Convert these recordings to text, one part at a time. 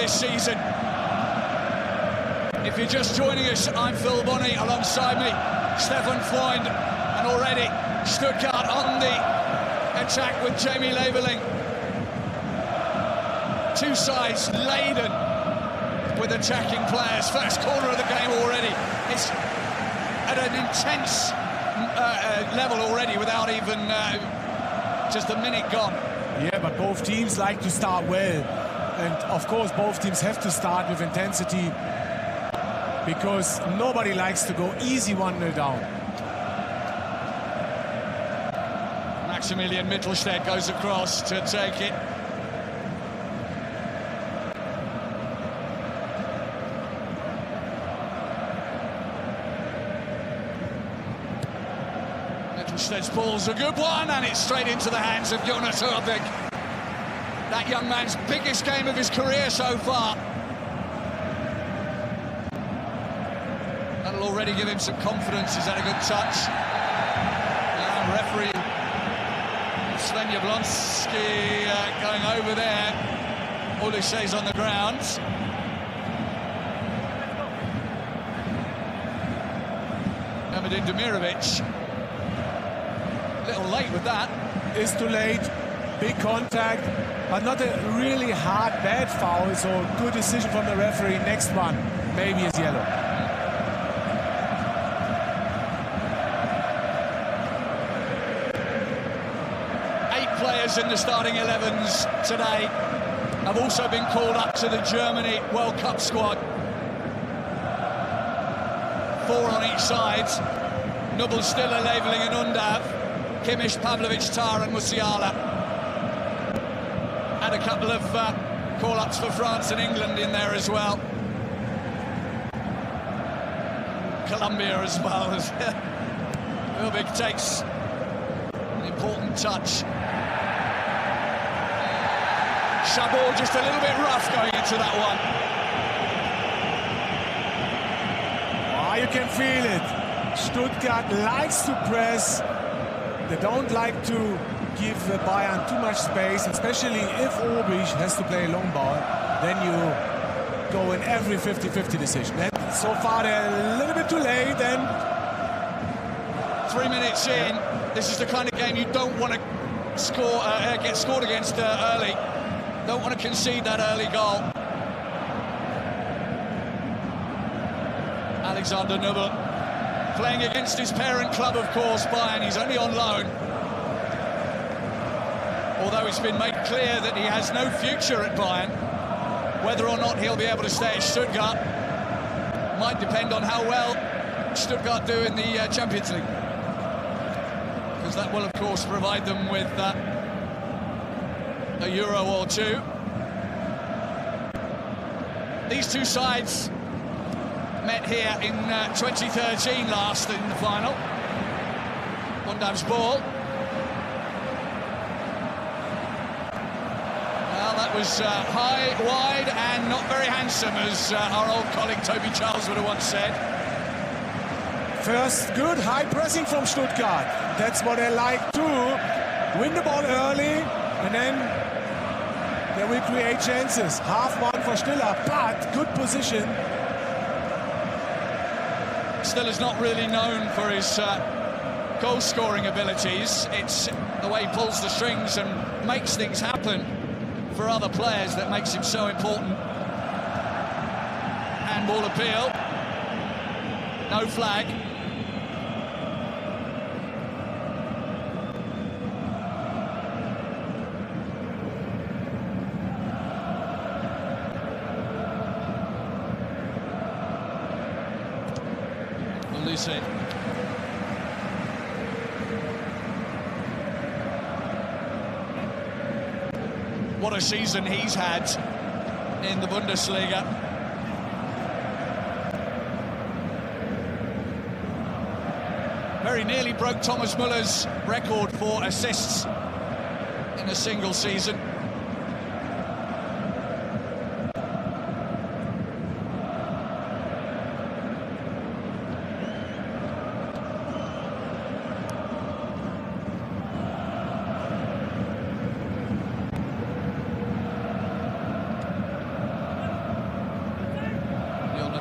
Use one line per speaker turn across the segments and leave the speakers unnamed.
this season. If you're just joining us, I'm Phil Bonney, alongside me, Stefan Freund, and already Stuttgart on the attack with Jamie Leveling. Two sides laden with attacking players. First corner of the game already. It's at an intense level already without even just a minute gone.
Yeah, but both teams like to start well. And of course, both teams have to start with intensity, because nobody likes to go easy 1-0 down.
Maximilian Mittelstädt goes across to take it. Mittelstädt's ball's a good one, and it's straight into the hands of Jonas Hurtig. That young man's biggest game of his career so far. That'll already give him some confidence. He's had a good touch. Referee Sven Jablonski going over there. Ulisse's on the ground. Emedin Demirovic. A little late with that.
It's too late. Big contact, but not a really hard, bad foul. So good decision from the referee. Next one, maybe is yellow.
Players in the starting 11s today have also been called up to the Germany World Cup squad. 4 on each side. Nubel, Stiller, Leveling and Undav. Kimmich, Pavlovic, Tar and Musiala. And a couple of call-ups for France and England in there as well. Colombia as well. Wilbeck takes an important touch. Chabot just a little bit rough going into that one.
Oh, you can feel it. Stuttgart likes to press. They don't like to give Bayern too much space, especially if Orbich has to play a long ball. Then you go in every 50-50 decision. And so far they're a little bit too late. And
3 minutes in, this is the kind of game you don't want to score, get scored against early. Don't want to concede that early goal. Alexander Nubel playing against his parent club, of course, Bayern. He's only on loan. Although it's been made clear that he has no future at Bayern. Whether or not he'll be able to stay at Stuttgart might depend on how well Stuttgart do in the Champions League. Because that will, of course, provide them with a Euro or two. These two sides met here in 2013 last in the final. Undav's ball. Well, that was high, wide and not very handsome, as our old colleague Toby Charles would have once said.
First, good high pressing from Stuttgart. That's what they like to win the ball early, and then they will create chances. Half one for Stiller, but good position.
Stiller's not really known for his goal-scoring abilities. It's the way he pulls the strings and makes things happen for other players that makes him so important. Handball appeal. No flag. Lucy. What a season he's had in the Bundesliga. Very nearly broke Thomas Müller's record for assists in a single season.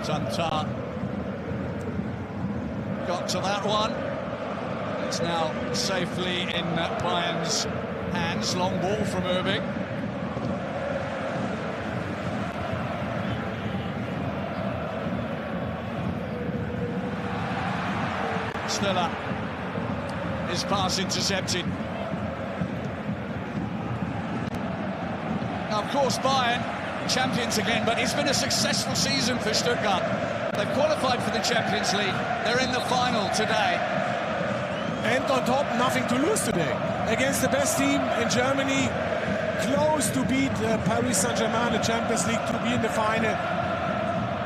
Jonathan Tah got to that one. It's now safely in Bayern's hands. Long ball from Urbik. Stiller. His pass intercepted. Now, of course, Bayern champions again, but it's been a successful season for Stuttgart. They've qualified for the Champions League. They're in the final today.
And on top, nothing to lose today. Against the best team in Germany, close to beat Paris Saint-Germain, the Champions League, to be in the final.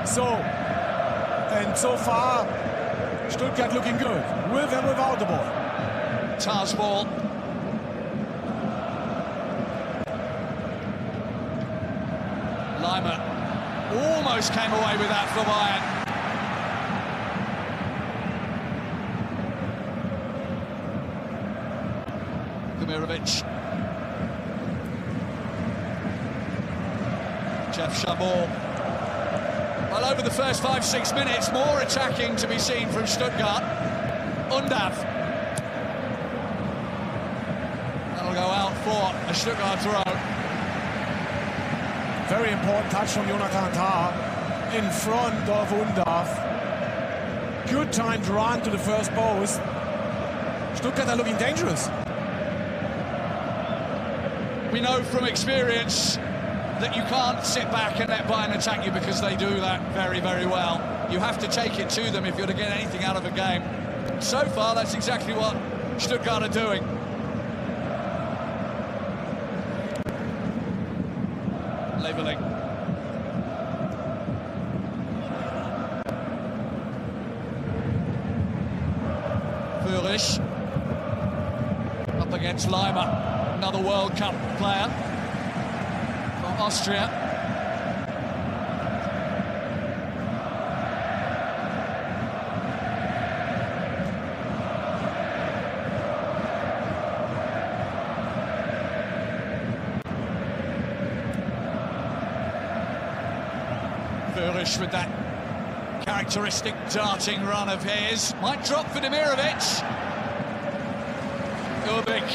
So far, Stuttgart looking good, with and without the ball.
Tah's ball. Leimer almost came away with that for Bayern. Demirovic. Jeff Chabot. Well, over the first 5-6 minutes, more attacking to be seen from Stuttgart. Undav. That'll go out for a Stuttgart throw.
Very important touch from Jonathan Tah in front of Undav. Good timed run to the first post. Stuttgart are looking dangerous.
We know from experience that you can't sit back and let Bayern attack you, because they do that very, very well. You have to take it to them if you're to get anything out of a game. So far, that's exactly what Stuttgart are doing. Leveling. Furish. Up against Leimer, another World Cup player from Austria. Furish with that characteristic darting run of his. Might drop for Demirovic. Urbik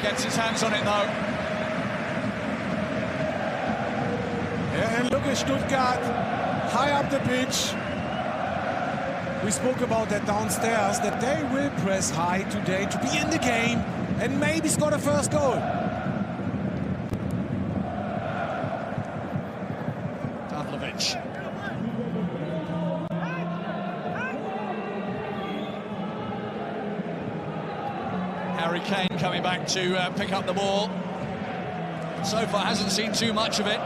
gets his hands on it though.
Yeah, and look at Stuttgart, high up the pitch. We spoke about that downstairs, that they will press high today to be in the game and maybe score the first goal.
Pavlovic. Harry Kane coming back to pick up the ball. So far hasn't seen too much of it.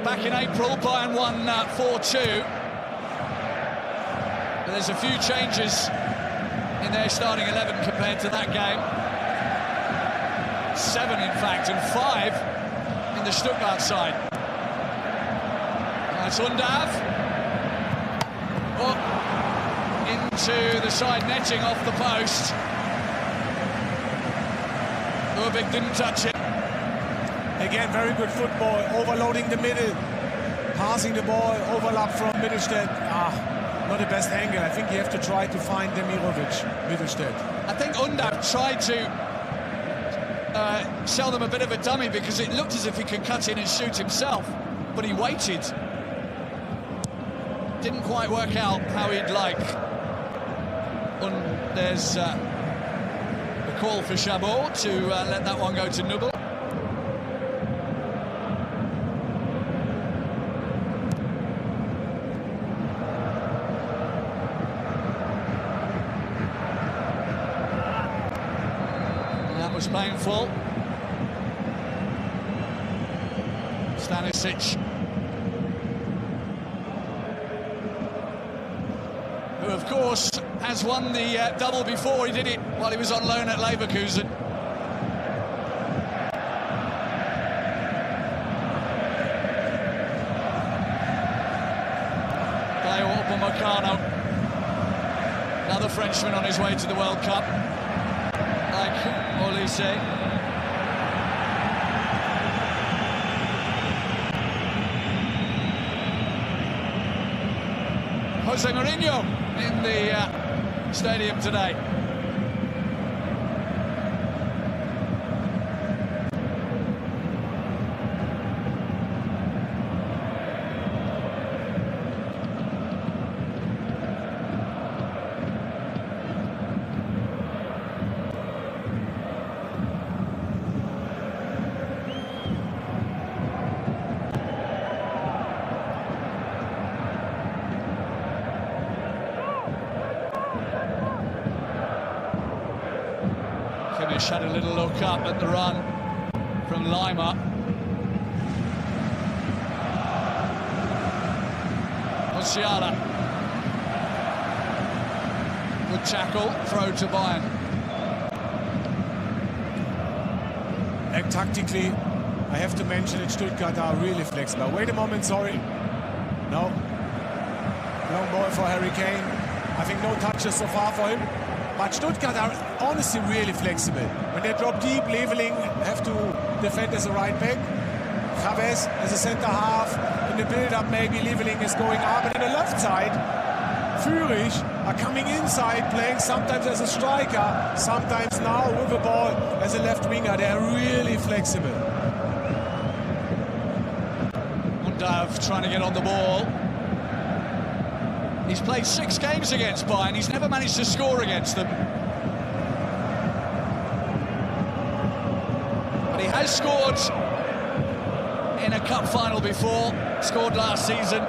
Back in April, Bayern won 4-2. But there's a few changes in their starting 11 compared to that game. 7, in fact, and 5 in the Stuttgart side. That's Undav. Oh, into the side netting off the post. Urbik didn't touch it.
Again, very good football, overloading the middle, passing the ball, overlap from Mittelstädt. Not the best angle. I think you have to try to find Demirovic, Mittelstädt.
I think Undav tried to sell them a bit of a dummy, because it looked as if he could cut in and shoot himself, but he waited. Didn't quite work out how he'd like. There's the call for Chabot to let that one go to Nubel. That was painful. Stanisic, who of course has won the double before. He did it while he was on loan at Leverkusen. Dayot Upamecano, another Frenchman on his way to the World Cup, like Olise. Jose Mourinho in the stadium today. Had a little look up at the run from Lima. Musiala. Good tackle, throw to Bayern.
And tactically, I have to mention that Stuttgart are really flexible. Wait a moment, sorry. No. Long ball for Harry Kane. I think no touches so far for him. But Stuttgart are honestly really flexible. When they drop deep, Leveling have to defend as a right back. Chavez as a centre half. In the build-up, maybe Leveling is going up. And on the left side, Führich are coming inside, playing sometimes as a striker, sometimes now with the ball as a left winger. They're really flexible.
Mundav trying to get on the ball. He's played 6 games against Bayern. He's never managed to score against them. But he has scored in a cup final before. Scored last season.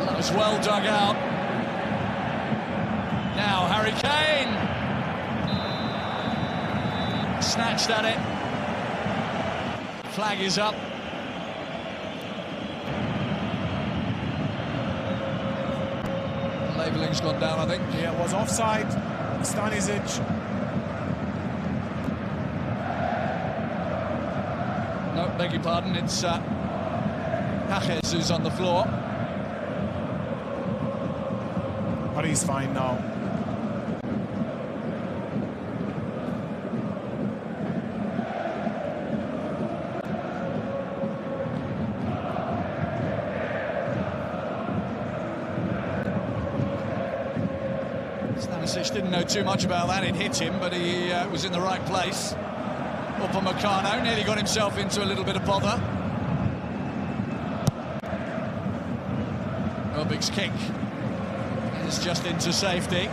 That was well dug out. Now Harry Kane. Snatched at it. Flag is up. Labelling's gone down, I think.
Yeah, it was offside. Stanisic.
No, beg your pardon, it's Pajes who's on the floor.
But he's fine now.
Stanisic didn't know too much about that. It hit him, but he was in the right place. Upamecano nearly got himself into a little bit of bother. Robig's kick is just into safety.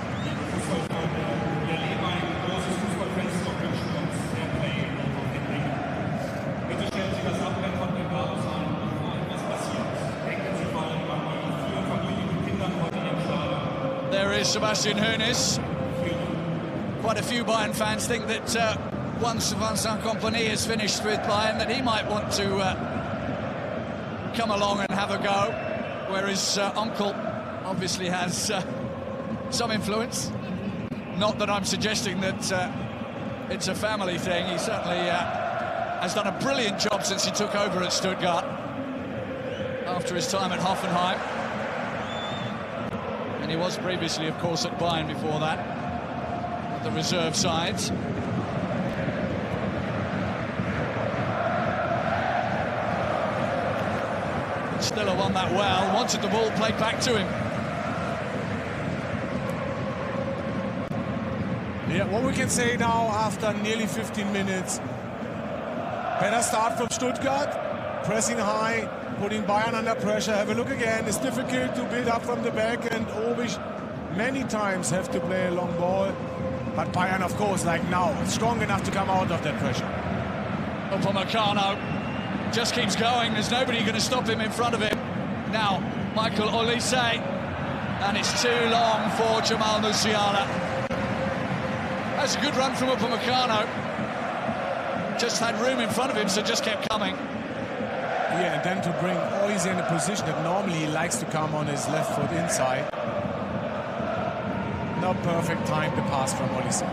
There is Sebastian Hoeneß. Quite a few Bayern fans think that once Vincent Kompany has finished with Bayern, that he might want to come along and have a go, where his uncle obviously has some influence. Not that I'm suggesting that it's a family thing. He certainly has done a brilliant job since he took over at Stuttgart after his time at Hoffenheim. And he was previously, of course, at Bayern before that, with the reserve sides. Stiller won that well, wanted the ball played back to him.
Yeah, what we can say now after nearly 15 minutes, better start from Stuttgart, pressing high, putting Bayern under pressure. Have a look again, it's difficult to build up from the back, and Obisch many times have to play a long ball. But Bayern, of course, like now, strong enough to come out of that pressure.
Upamecano just keeps going. There's nobody going to stop him in front of him. Now, Michael Olise, and it's too long for Jamal Musiala. That's a good run from Upamecano. Just had room in front of him, so just kept coming.
Yeah, and then to bring Olise in a position that normally he likes to come on his left foot inside. Not perfect time to pass from Olise.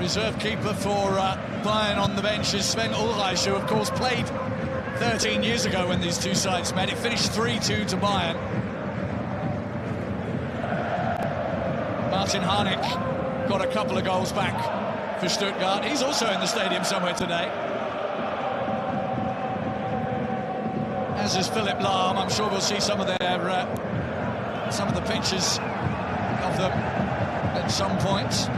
Reserve keeper for Bayern on the bench is Sven Ulreich, who of course played 13 years ago when these two sides met. It finished 3-2 to Bayern. Martin Harnik got a couple of goals back for Stuttgart. He's also in the stadium somewhere today, as is Philipp Lahm. I'm sure we'll see some of the pictures of them at some point.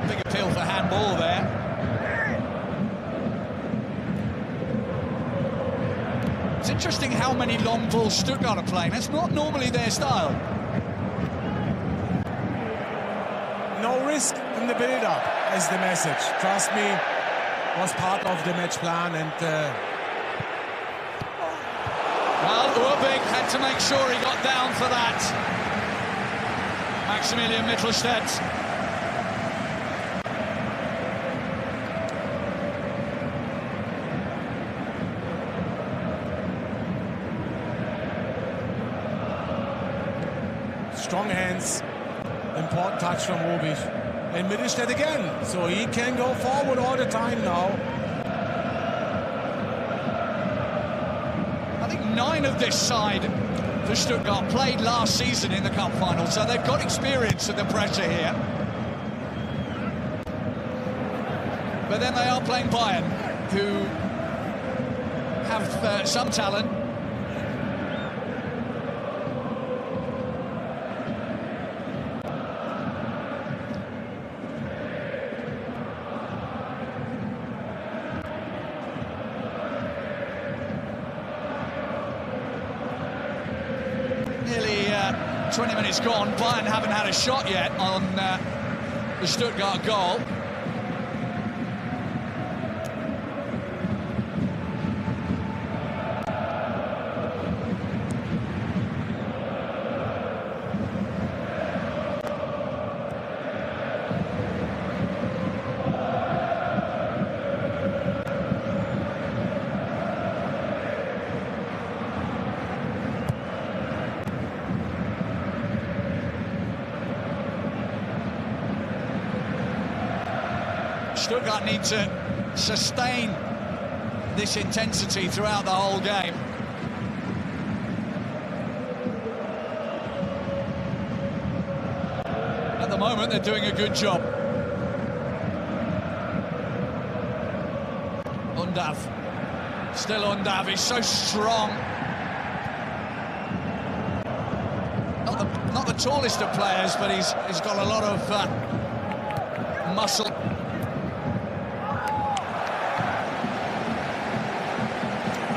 Big appeal for handball there. It's interesting how many long balls Stuttgart are playing. That's not normally their style.
No risk in the build-up is the message. Trust me, was part of the match plan, and
well, Urbig had to make sure he got down for that. Maximilian Mittelstadt.
Strong hands, important touch from Urbig. And Mittelstadt again, so he can go forward all the time now.
I think 9 of this side for Stuttgart played last season in the cup final, so they've got experience of the pressure here. But then they are playing Bayern, who have some talent. Nearly 20 minutes gone. Bayern haven't had a shot yet on the Stuttgart goal. Stuttgart need to sustain this intensity throughout the whole game. At the moment, they're doing a good job. Undav. Still Undav. He's so strong. Not the tallest of players, but he's got a lot of muscle.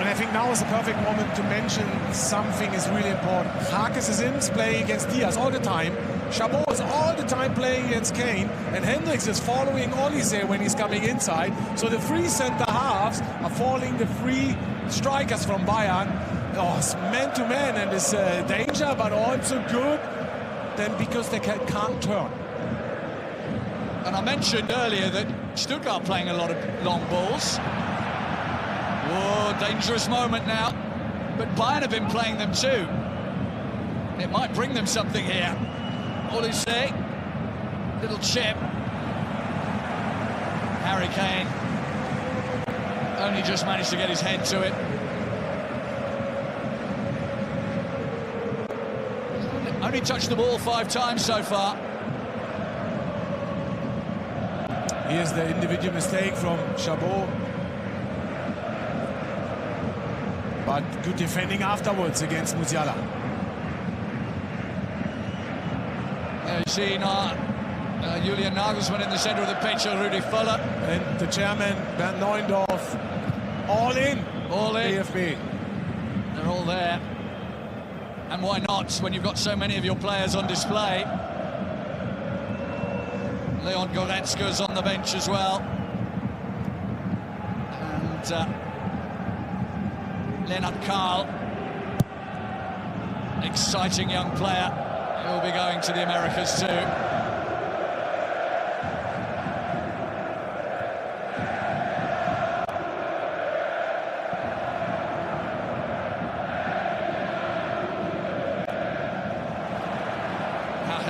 I think now is the perfect moment to mention something is really important. Harkes is playing against Diaz all the time. Chabot is all the time playing against Kane. And Hendricks is following Olise when he's coming inside. So the three centre-halves are following the three strikers from Bayern. Oh, it's man-to-man, and it's danger, but also good then because they can't turn.
And I mentioned earlier that Stuttgart playing a lot of long balls. Oh, dangerous moment now. But Bayern have been playing them too. It might bring them something here. Olise, little chip. Harry Kane only just managed to get his head to it. Only touched the ball 5 times so far.
Here's the individual mistake from Chabot. But good defending afterwards against Musiala.
You see Julian Nagelsmann in the centre of the pitch, Rudi Völler.
And the chairman, Bernd Neuendorf, all in.
All in.
VfB.
They're all there. And why not, when you've got so many of your players on display? Leon Goretzka's on the bench as well. And Lennart Karl, exciting young player. He'll be going to the Americas too.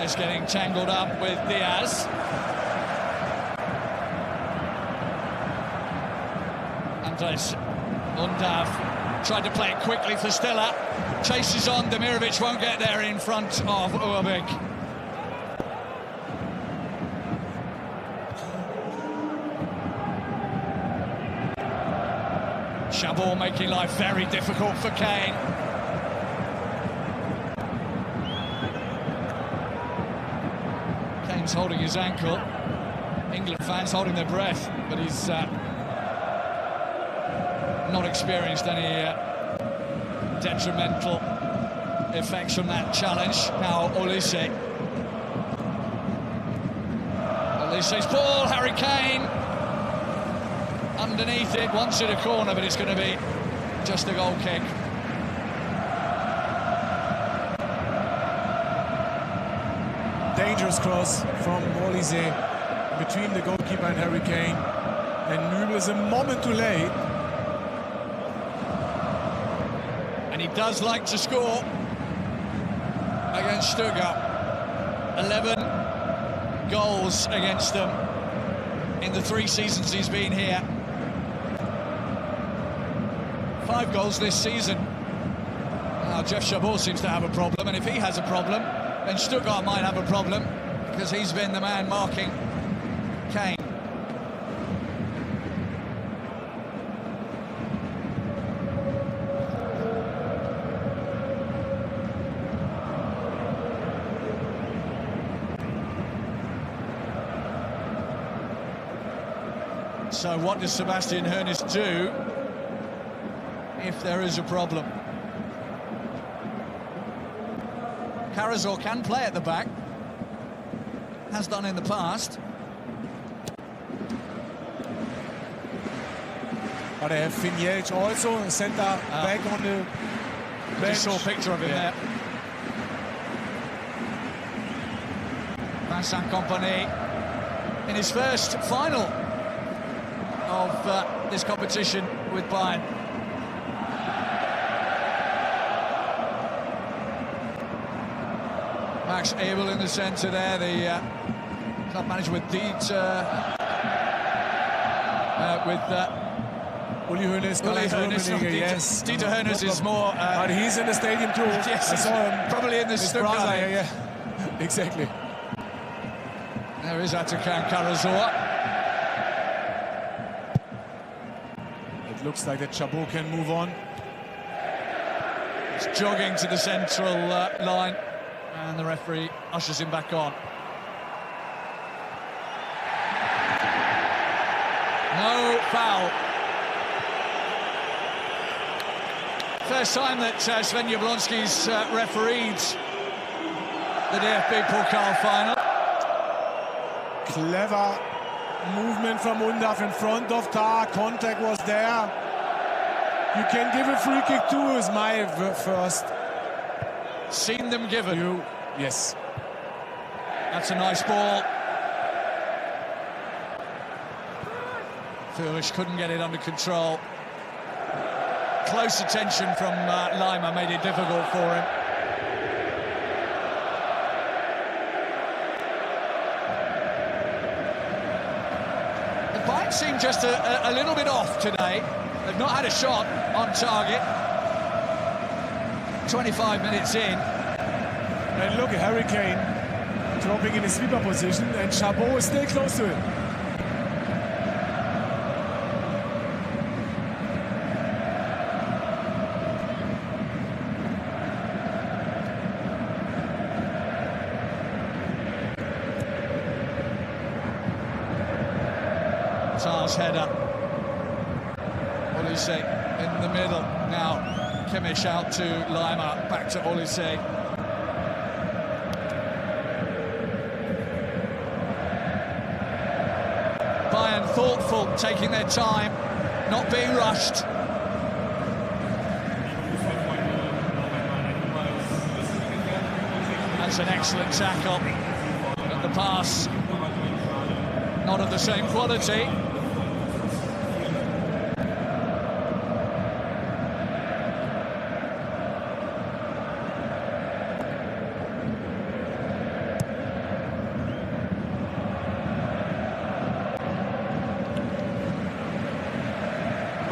He's getting tangled up with Diaz. Andres Undav tried to play it quickly for Stiller. Chases on, Demirovic won't get there in front of Urbik. Chabot making life very difficult for Kane. Kane's holding his ankle. England fans holding their breath, but he's not experienced any detrimental effects from that challenge. Now Olise. Olise's ball, Harry Kane. Underneath it, wants it a corner, but it's going to be just a goal kick.
Dangerous cross from Olise between the goalkeeper and Harry Kane. And Nübel is a moment too late.
And he does like to score against Stuttgart. 11 goals against them in the 3 seasons he's been here. 5 goals this season. Now Jeff Chabot seems to have a problem, and if he has a problem, then Stuttgart might have a problem, because he's been the man marking Kane. So what does Sebastian Hoeneß do if there is a problem? Karazor can play at the back, has done in the past.
But they have Finjelj also, centre back on the bench.
Just saw a picture of him there. Vincent Kompany in his first final of this competition with Bayern. Max Abel in the centre there, the club manager with Dieter,
Uli Hoeneß, yes.
Dieter Hoeneß is more...
but he's in the stadium too.
Yes,
I saw him.
Probably in the Stuttgart.
Yeah, exactly.
There is Atakan Karazor.
It looks like that Chabot can move on.
He's jogging to the central line, and the referee ushers him back on. No foul. First time that Sven Jablonski's refereed the DFB Pokal final.
Clever movement from Undav in front of Tar. Contact was there. You can give a free kick too, is my first.
Seen them given.
Yes.
That's a nice ball. Foolish couldn't get it under control. Close attention from Lima made it difficult for him. The Bayern seem just a little bit off today. They've not had a shot on target. 25 minutes in.
And look at Harry Kane dropping in his sweeper position, and Chabot is still close to him.
Tar's header. Olise in the middle. Now Kimmich out to Lima, back to Olise. Bayern thoughtful, taking their time, not being rushed. That's an excellent tackle. But the pass, not of the same quality.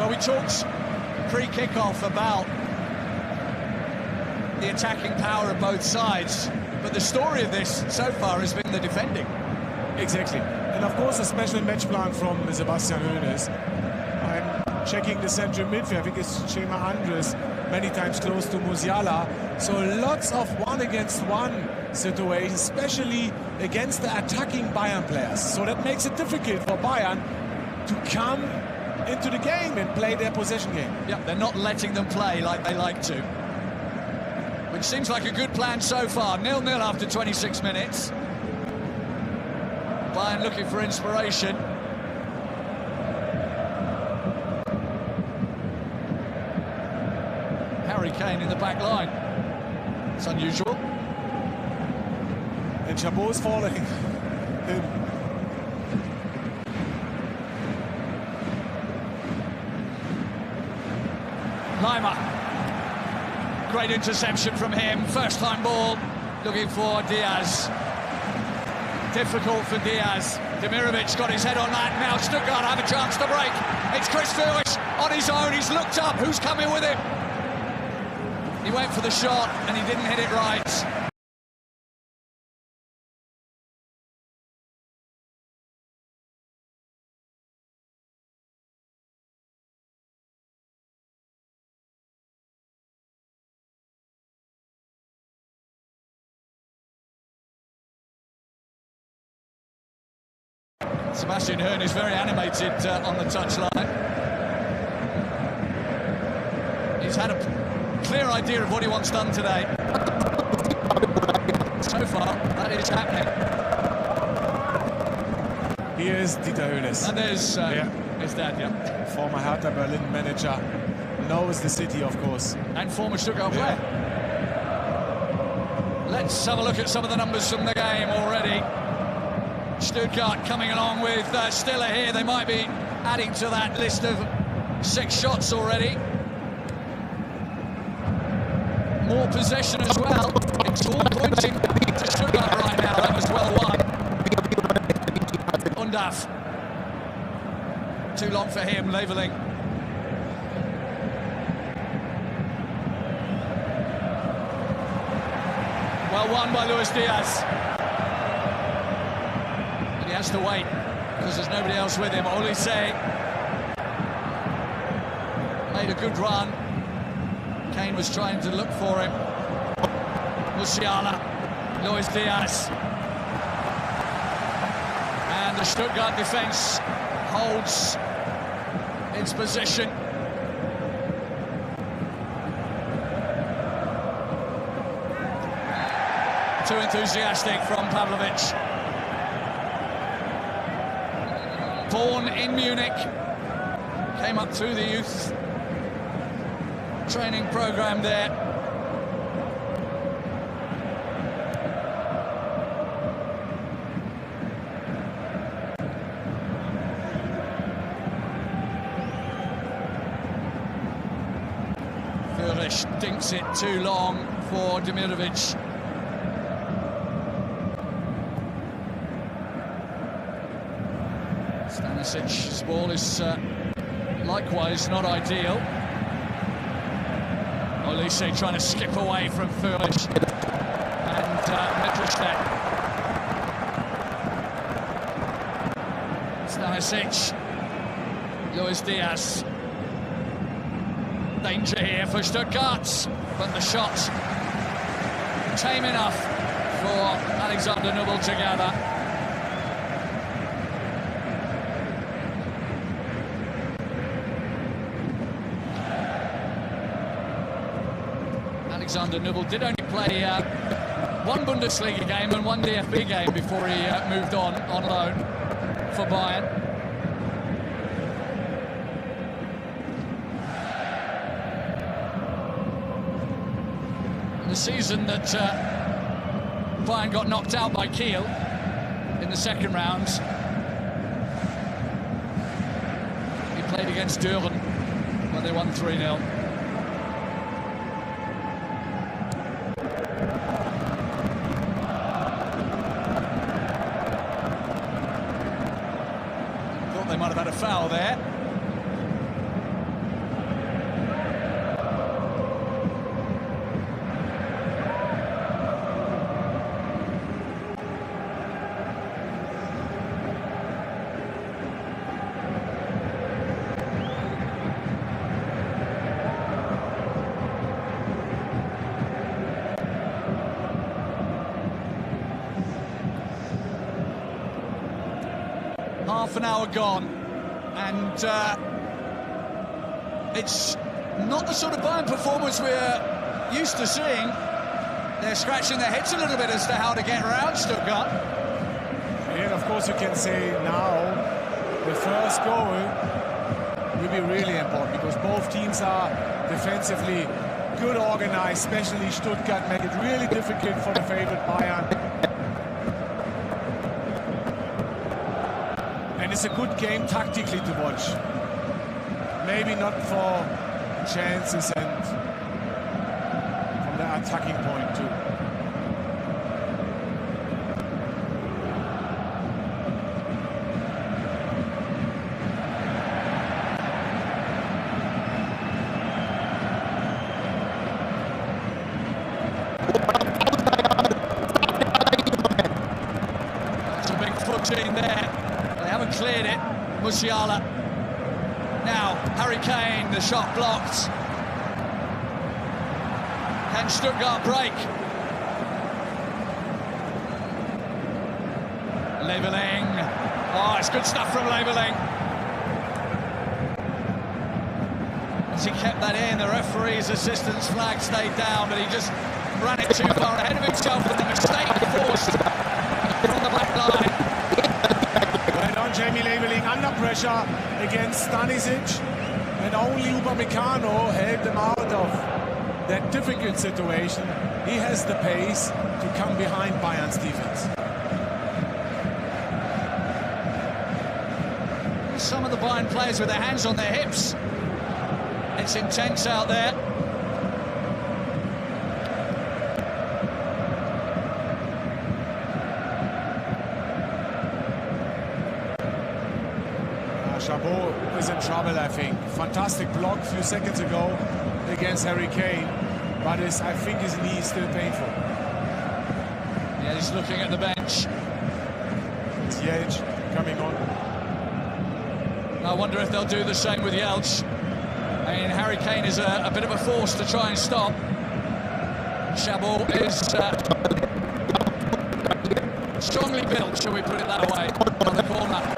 we talked pre-kickoff about the attacking power of both sides, but the story of this so far has been the defending.
Exactly. And of course a special match plan from Sebastian Hoeneß. I'm checking the central midfield. I think it's Chema Andres, many times close to Musiala. So lots of one-against-one situations, especially against the attacking Bayern players. So that makes it difficult for Bayern to come into the game and play their possession game.
Yeah, they're not letting them play like they like to. Which seems like a good plan so far. 0-0 after 26 minutes. Bayern looking for inspiration. Harry Kane in the back line. It's unusual.
And Chabot's following him.
Lima. Great interception from him. First time ball. Looking for Diaz. Difficult for Diaz. Demirovic got his head on that. Now Stuttgart have a chance to break. It's Chris Führich on his own. He's looked up. Who's coming with him? He went for the shot and he didn't hit it right. Sebastian Hoeneß is very animated on the touchline. He's had a clear idea of what he wants done today. So far, that is happening.
Here's Dieter Hoeneß.
And there's his dad, yeah.
Former Hertha Berlin manager, knows the city, of course.
And former Stuttgart player. Let's have a look at some of the numbers from the game already. Stuttgart coming along with Stiller here. They might be adding to that list of 6 shots already. More possession as well. It's all pointing to Stuttgart right now. That was well won. Undaf. Too long for him, levelling. Well won by Luis Diaz. He has to wait because there's nobody else with him. Olise made a good run. Kane was trying to look for him. Musiala, Luis Diaz. And the Stuttgart defence holds its position. Too enthusiastic from Pavlovic. Born in Munich, came up through the youth training program there. Führich dinks it too long for Demirovic. Stanisic, ball is likewise not ideal. Olise trying to skip away from Führich and Mitrovic. Stanisic, Luis Diaz. Danger here for Stuttgart, but the shot tame enough for Alexander Nubel to gather. Alexander Nubel did only play one Bundesliga game and one DFB game before he moved on loan for Bayern. The season that Bayern got knocked out by Kiel in the second round, he played against Düren when they won 3-0. Thought they might have had a foul there. half an hour gone, and it's not the sort of Bayern performance we're used to seeing. They're scratching their heads a little bit as to how to get around Stuttgart.
Yeah, of course you can say now the first goal will be really important because both teams are defensively good organized, especially Stuttgart make it really difficult for the favorite Bayern. And it's a good game tactically to watch. Maybe not for chances and from the attacking point too.
Cleared it, Musiala. Now, Harry Kane, the shot blocked. Can Stuttgart break? Leveling. Oh, it's good stuff from Leveling. As he kept that in, the referee's assistant's flag stayed down, but he just ran it too far ahead of himself with the mistake forced from the back line.
Jamie Leveling under pressure against Stanisic, and only Upamecano helped him out of that difficult situation. He has the pace to come behind Bayern's defense.
Some of the Bayern players with their hands on their hips. It's intense out there.
Chabot is in trouble, I think. Fantastic block a few seconds ago against Harry Kane, but I think his knee is still painful.
Yeah, he's looking at the bench.
It's Jelch coming on.
I wonder if they'll do the same with Jelch. I mean, Harry Kane is a bit of a force to try and stop. Chabot is strongly built, shall we put it that way, on the corner.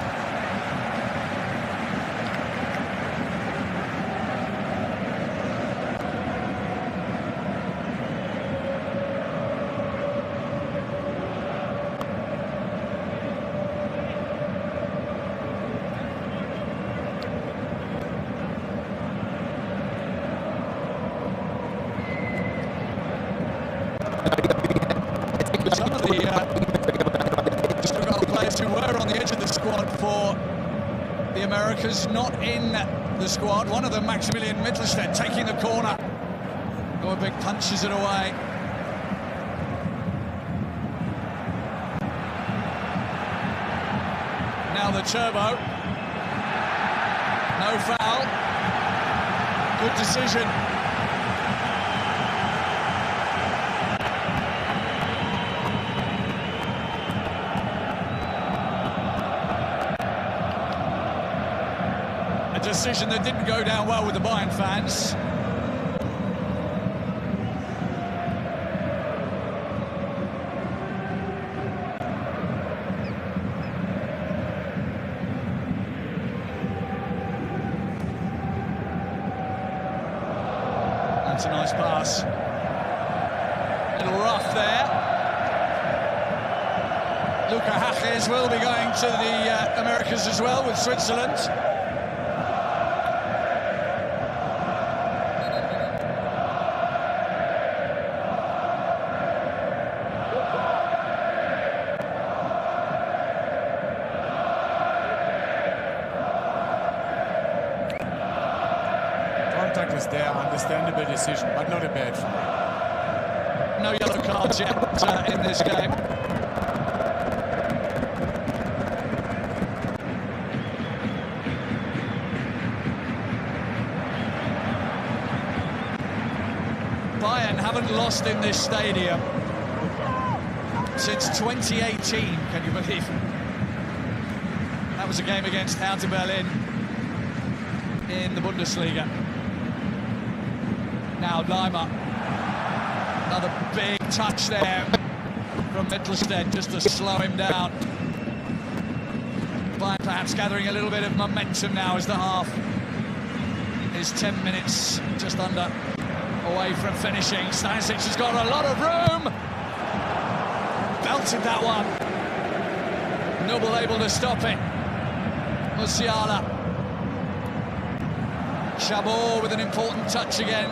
Some of the Stuttgart players who were on the edge of the squad for the Americas not in the squad. One of them, Maximilian Mittelstadt, taking the corner. Big punches it away. Now the turbo. No foul. Good decision. Decision that didn't go down well with the Bayern fans. That's a nice pass. Little rough there. Luca Haches will be going to the Americas as well with Switzerland.
Contact is there, understandable decision, but not a bad foul.
No yellow cards yet in this game. Bayern haven't lost in this stadium since 2018, can you believe? That was a game against Hertha Berlin in the Bundesliga. Now Leimer, another big touch there from Mittelstadt just to slow him down. Bayern perhaps gathering a little bit of momentum now as the half is 10 minutes just under away from finishing. Stanisic has got a lot of room. Belted that one. Noble able to stop it. Musiala. Chabot with an important touch again.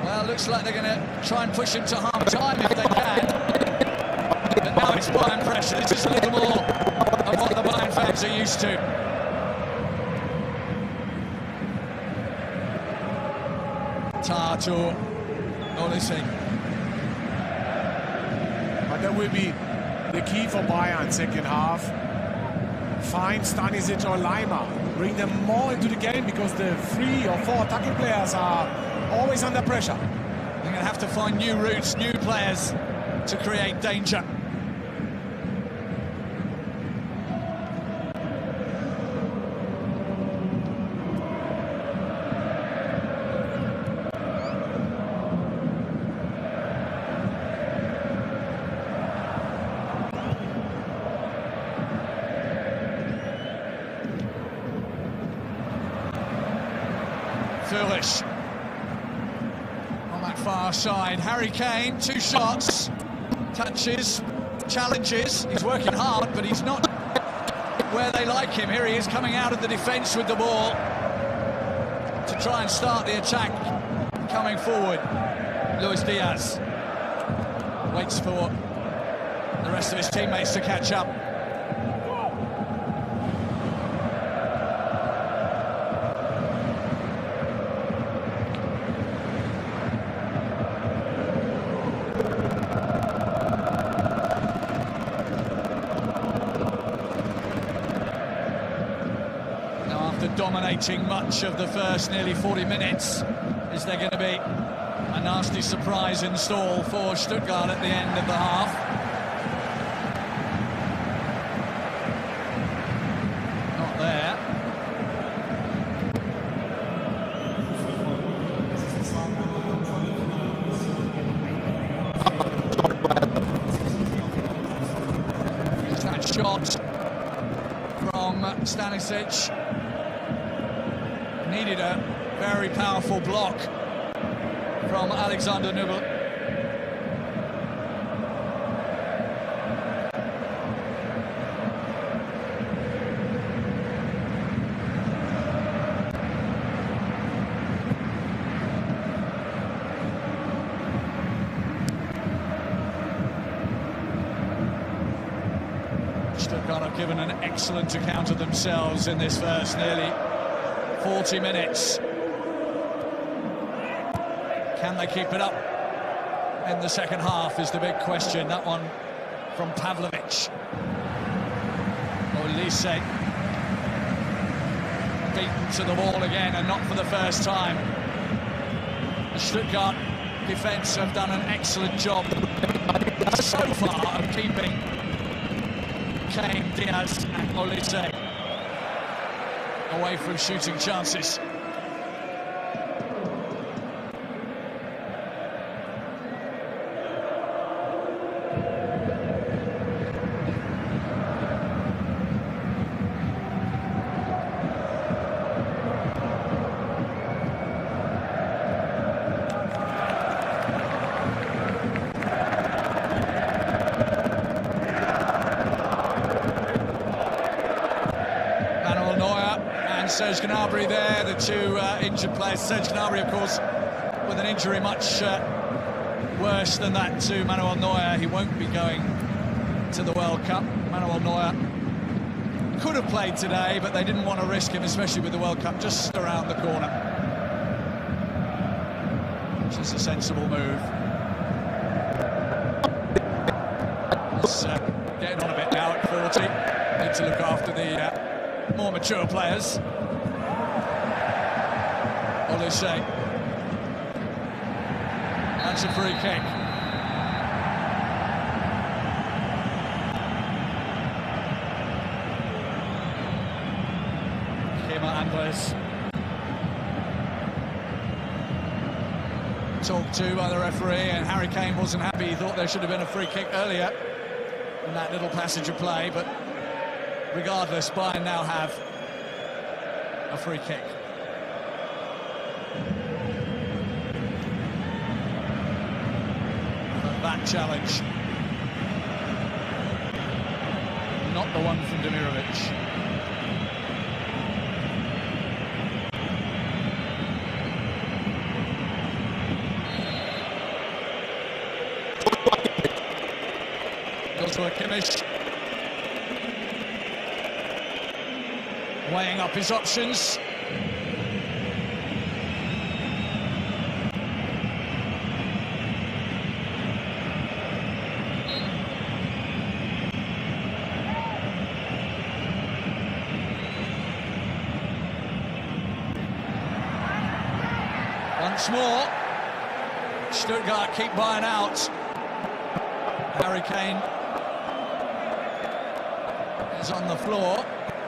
Well, looks like they're going to try and push him to half time if they can. But now it's Bayern pressure. This is a little more of what the Bayern fans are used to. Tartu, Olise.
But that will be the key for Bayern second half. Find Stanisic or Lima. Bring them more into the game because the 3 or 4 tackle players are always under pressure.
They're going to have to find new routes, new players to create danger.
Foolish. On that far side, Harry Kane, 2 shots, touches, challenges. He's working hard, but he's not where they like him. Here he is coming out of the defence with the ball to try and start the attack coming forward. Luis Diaz waits for the rest of his teammates to catch up. Dominating much of the first nearly 40 minutes, is there going to be a nasty surprise in store for Stuttgart at the end of the half? Not there. There's that shot from Stanisic. Needed a very powerful block from Alexander Nubel. Stuttgart have given an excellent account of themselves in this first nearly 40 minutes. Can they keep it up in the second half is the big question. That one from Pavlovic. Olise beaten to the wall again, and not for the first time. The Stuttgart defence have done an excellent job so far of keeping Kane, Diaz and Olise away from shooting chances. Serge Gnabry there, the 2 injured players. Serge Gnabry, of course, with an injury much worse than that to Manuel Neuer. He won't be going to the World Cup. Manuel Neuer could have played today, but they didn't want to risk him, especially with the World Cup just around the corner. Which is a sensible move. He's getting on a bit now at 40. Need to look after the more mature players. Olise. That's a free kick. Kima Andres. Talked to by the referee, and Harry Kane wasn't happy. He thought there should have been a free kick earlier in that little passage of play, but
regardless, Bayern now have a free kick. But that challenge, not the one from Demirovic. Kimmich weighing up his options. Once more, Stuttgart keep Bayern out. Harry Kane is on the floor,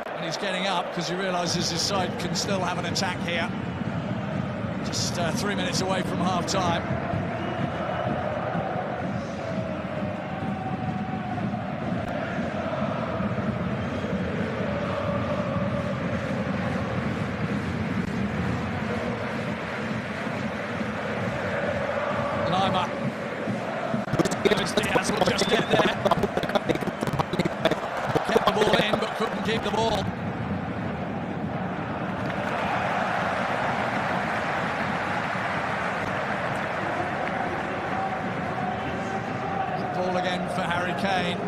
and he's getting up because he realises his side can still have an attack here. Just 3 minutes away from half-time. Lima. Diaz will just get there. Keep the ball. Ball again for Harry Kane.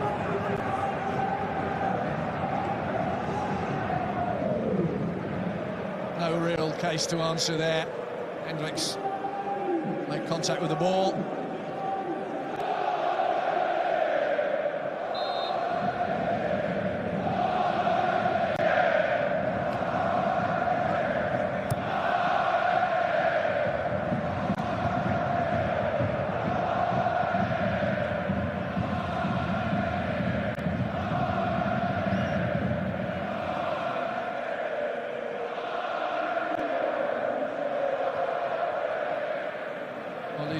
No real case to answer there. Hendricks made contact with the ball.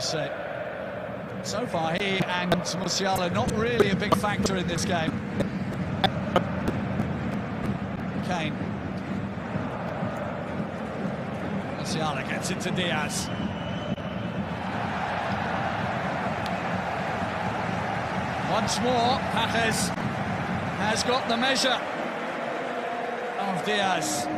Say. So far, he and Musiala not really a big factor in this game. Kane. Musiala gets it to Diaz. Once more, Pajes has got the measure of Diaz.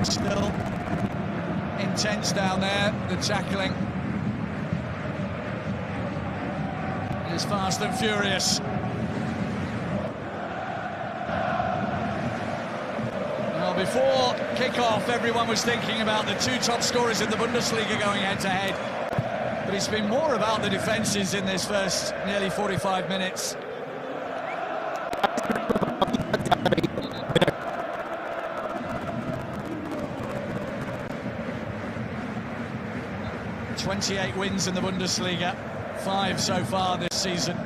Still intense down there, the tackling is fast and furious. Well, before kick-off, everyone was thinking about the two top scorers in the Bundesliga going head-to-head, but it's been more about the defences in this first nearly 45 minutes. 28 wins in the Bundesliga, 5 so far this season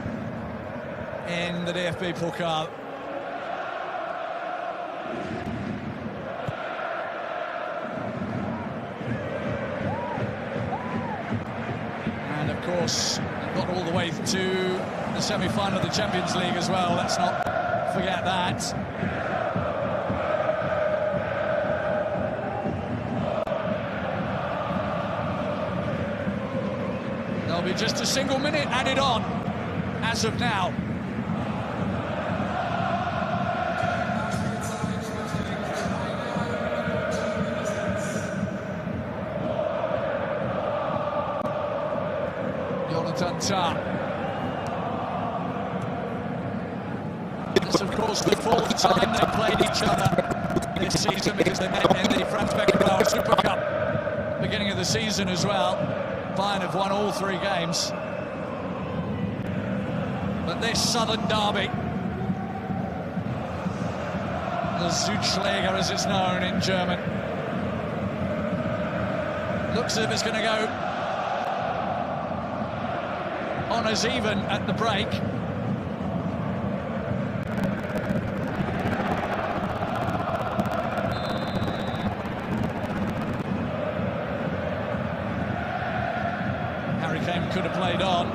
in the DFB Pokal. And of course, got all the way to the semi-final of the Champions League as well, let's not forget that. There'll be just a single minute added on as of now. Jonathan Tah. This, of course, the fourth time they played each other this season because they met in the Franz Beckenbauer Super Cup beginning of the season as well. Bayern have won all 3 games. But this southern derby, the Südschläger as it's known in German, looks as if it's going to go on as even at the break. Kane could have played on.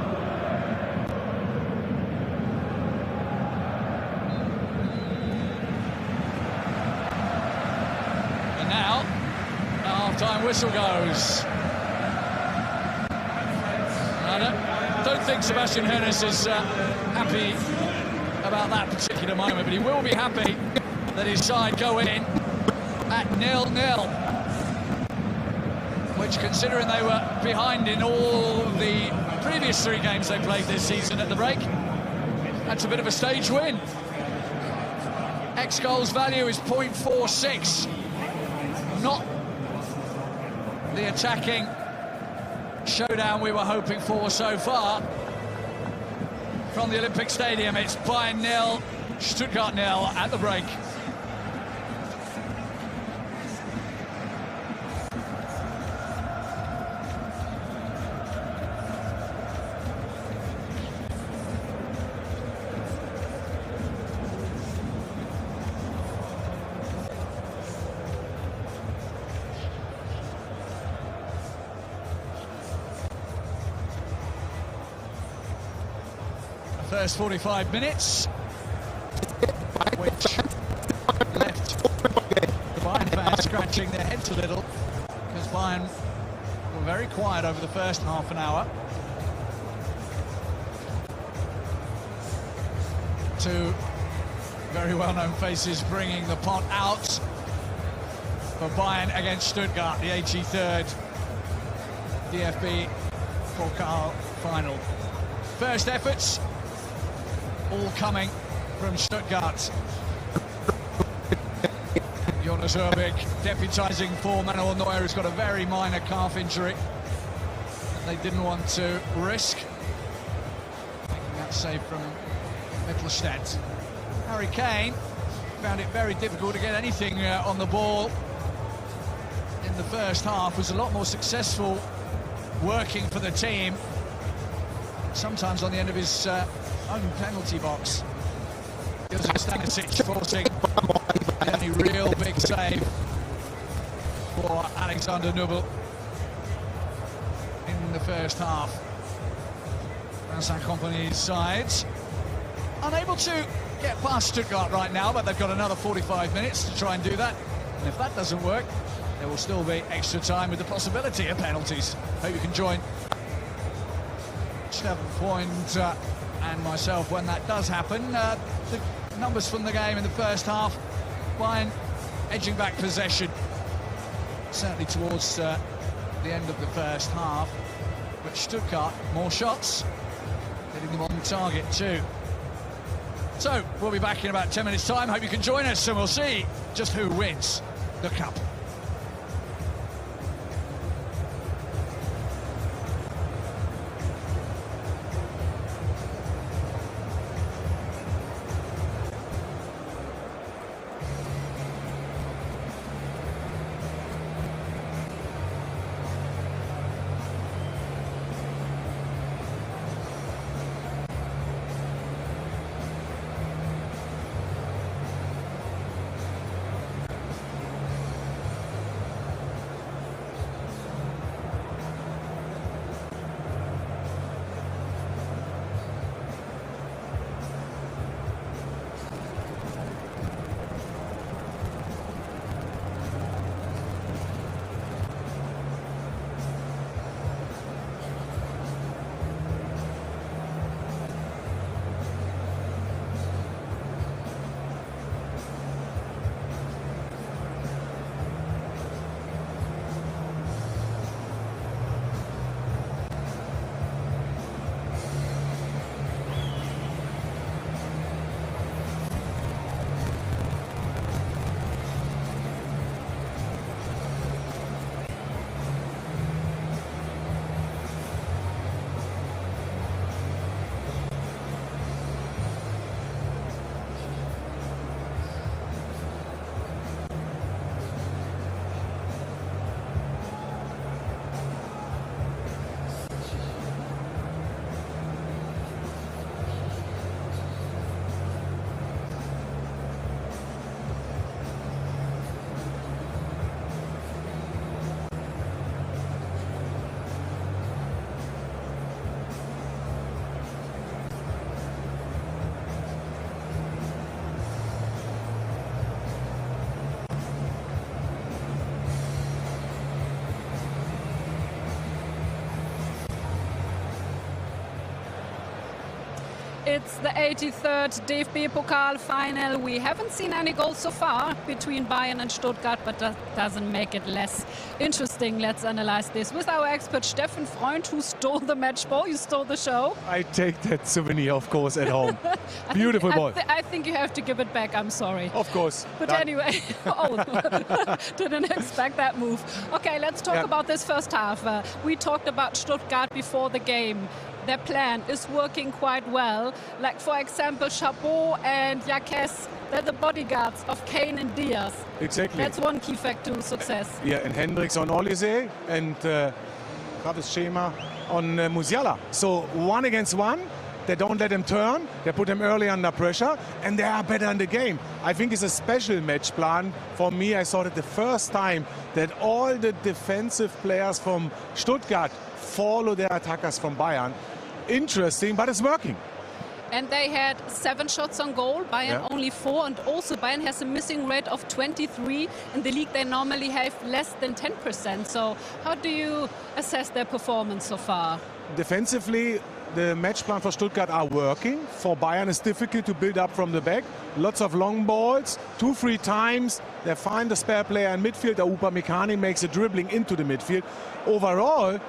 And now, the half-time whistle goes. I don't think Sebastian Hoeneß is happy about that particular moment, but he will be happy that his side go in at 0-0. Which, considering they were behind in all the previous 3 games they played this season at the break, that's a bit of a stage win. X-goals value is 0.46. Not the attacking showdown we were hoping for so far. From the Olympic Stadium, it's Bayern 0, Stuttgart 0 at the break. First 45 minutes, which left the Bayern fans scratching their heads a little, because Bayern were very quiet over the first half an hour. 2 very well-known faces bringing the pot out for Bayern against Stuttgart, the 83rd DFB Pokal final. First efforts all coming from Stuttgart. Jonas Urbig deputising for Manuel Neuer, who's got a very minor calf injury that they didn't want to risk. Making that save from Mittelstadt. Harry Kane found it very difficult to get anything on the ball in the first half, was a lot more successful working for the team, sometimes on the end of his own penalty box. Josip Stanisic forcing the only real big save for Alexander Nubel in the first half. Vincent Kompany's sides unable to get past Stuttgart right now, but they've got another 45 minutes to try and do that. And if that doesn't work, there will still be extra time with the possibility of penalties. Hope you can join Stefan Point and myself when that does happen. The numbers from the game in the first half, Bayern edging back possession, certainly towards the end of the first half, but Stuttgart more shots, hitting them on target too. So we'll be back in about 10 minutes time. Hope you can join us and we'll see just who wins the cup.
It's the 83rd DFB Pokal final. We haven't seen any goals so far between Bayern and Stuttgart, but that doesn't make it less interesting. Let's analyze this with our expert Steffen Freund, who stole the match ball. You stole the show.
I take that souvenir, of course, at home. Beautiful ball.
I think you have to give it back. I'm sorry.
Of course.
But anyway, didn't expect that move. Okay, let's talk about this first half. We talked about Stuttgart before the game. Their plan is working quite well. Like, for example, Chabot and Jaques, they're the bodyguards of Kane and Diaz.
Exactly.
That's one key factor to success.
Yeah, and Hendricks on Olise and Travis Schema on Musiala. So 1 against 1. They don't let him turn. They put him early under pressure, and they are better in the game. I think it's a special match plan. For me, I saw it the first time that all the defensive players from Stuttgart follow their attackers from Bayern. Interesting, but it's working.
And they had 7 shots on goal, Bayern only 4, and also Bayern has a missing rate of 23. In the league, they normally have less than 10%. So how do you assess their performance so far?
Defensively, the match plan for Stuttgart are working. For Bayern, it's difficult to build up from the back. Lots of long balls, 2-3 times. They find the spare player in midfield. Upamecano makes a dribbling into the midfield. Overall,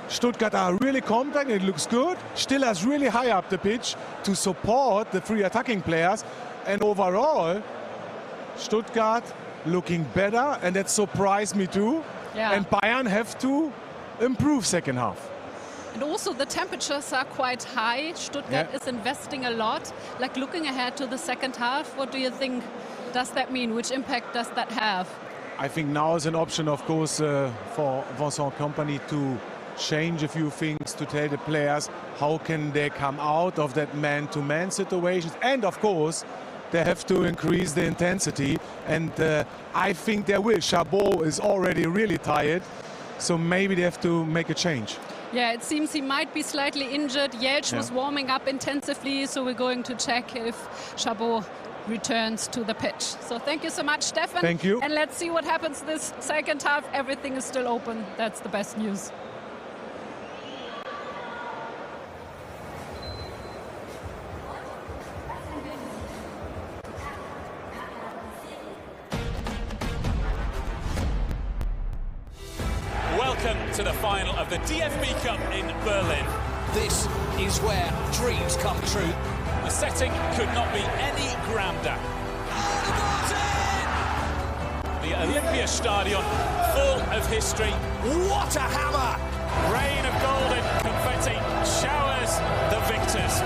Stuttgart are really compact. It looks good. Stiller's really high up the pitch to support the 3 attacking players. And overall, Stuttgart looking better, and that surprised me too.
Yeah.
And Bayern have to improve second half.
And also the temperatures are quite high. Stuttgart is investing a lot. Like, looking ahead to the second half, what do you think does that mean? Which impact does that have?
I think now is an option, of course, for Vincent Kompany to change a few things, to tell the players how can they come out of that man-to-man situations. And, of course, they have to increase the intensity. And I think they will. Chabot is already really tired, so maybe they have to make a change.
Yeah, it seems he might be slightly injured. Jelch was warming up intensively, so we're going to check if Chabot returns to the pitch. So thank you so much, Steffen.
Thank you.
And let's see what happens this second half. Everything is still open. That's the best news.
Welcome to the final of the DFB Cup in Berlin.
This is where dreams come true.
The setting could not be any grander. The Olympiastadion, full of history.
What a hammer!
Rain of golden confetti showers the victors.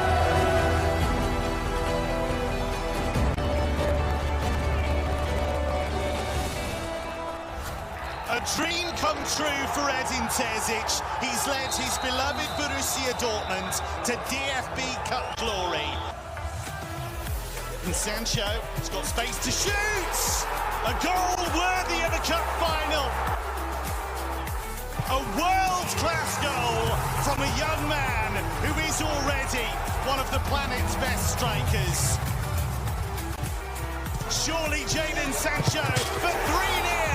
A dream come true for Edin Terzic. He's led his beloved Borussia Dortmund to DFB Cup glory. And Sancho has got space to shoot! A goal worthy of a cup final. A world-class goal from a young man who is already one of the planet's best strikers. Surely Jadon Sancho for 3-0.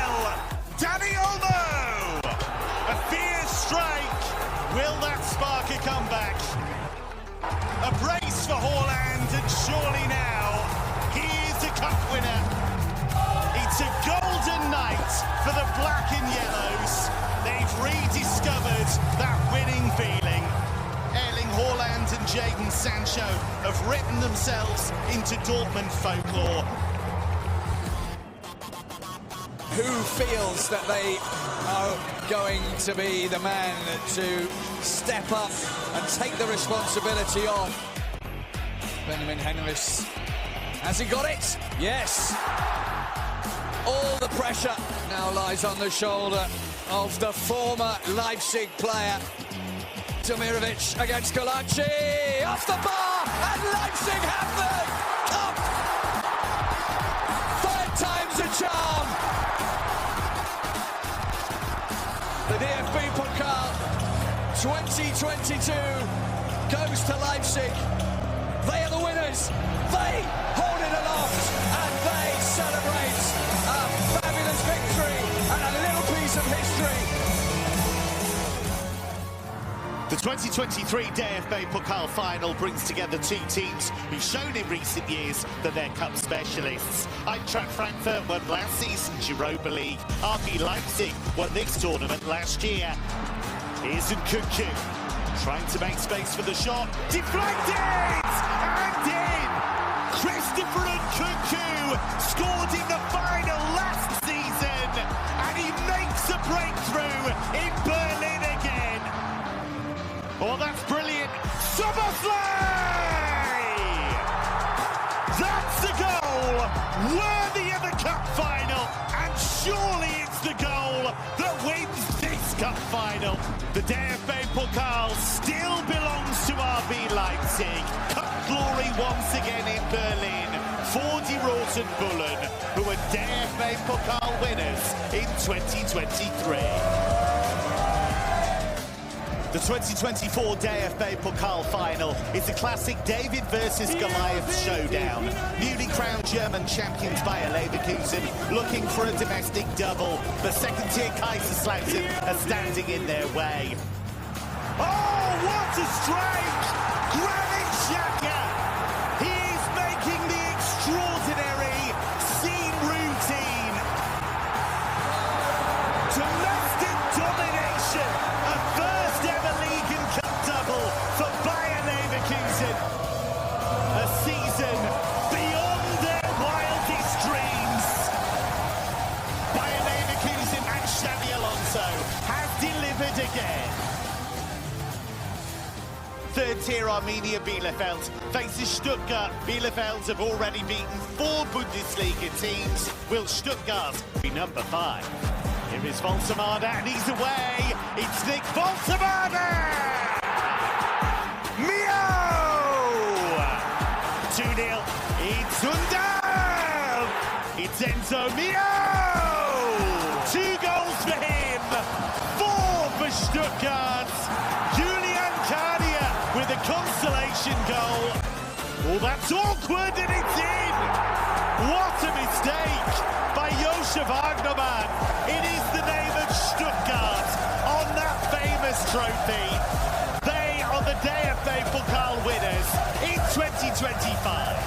Dani Olmo! A fierce strike. Will that spark a comeback? A brace for Haaland, and surely now he is the cup winner. It's a golden night for the black and yellows. They've rediscovered that winning feeling. Erling Haaland and Jadon Sancho have written themselves into Dortmund folklore.
Who feels that they are going to be the man to step up and take the responsibility on? Benjamin Henrichs. Has he got it? Yes. All the pressure now lies on the shoulder of the former Leipzig player. Demirovic against Golaci. Off the bar, and Leipzig have the cup! 3rd time's a charm. The DFB Pokal 2022 goes to Leipzig. They are the winners. They hold it aloft and they celebrate a fabulous victory and a little piece of history.
The 2023 DFB Pokal final brings together two teams who've shown in recent years that they're cup specialists. Eintracht Frankfurt won last season's Europa League. RB Leipzig won this tournament last year. Here's Nkunku, trying to make space for the shot. Deflected! And in! Christopher Nkunku scored in the final last season, and he makes a breakthrough in Berlin again. Oh, that's brilliant. Soboslai! That's a goal worthy of a cup final, and surely it's the goal that wins this cup final. The DFB Pokal still belongs to RB Leipzig. Cup glory once again in Berlin for Die Roten Bullen, who are DFB Pokal winners in 2023. The 2024 DFB Pokal final is a classic David versus Goliath showdown. Newly crowned German champions Bayer Leverkusen looking for a domestic double. The second-tier Kaiserslautern are standing in their way. Oh, what a strike! Granit Xhaka! He is making the extraordinary scene routine. Domestic domination! A first-ever League and Cup double for Bayern Leverkusen. A season beyond their wildest dreams. Bayern Leverkusen and Xabi Alonso has delivered again. Third-tier Arminia Bielefeld faces Stuttgart. Bielefeld have already beaten 4 Bundesliga teams. Will Stuttgart be number 5? Here is Voltemade, and he's away. It's Nick Voltemade! Mio! 2-0. It's Undam! It's Enzo Mio! 2 goals for him. 4 for Stuttgart. Julian Cardia with a consolation goal. Oh, that's awkward, and it's in! What a mistake by Josef Agnerman. It is the name of Stuttgart on that famous trophy. They are the DFB Pokal winners in 2025.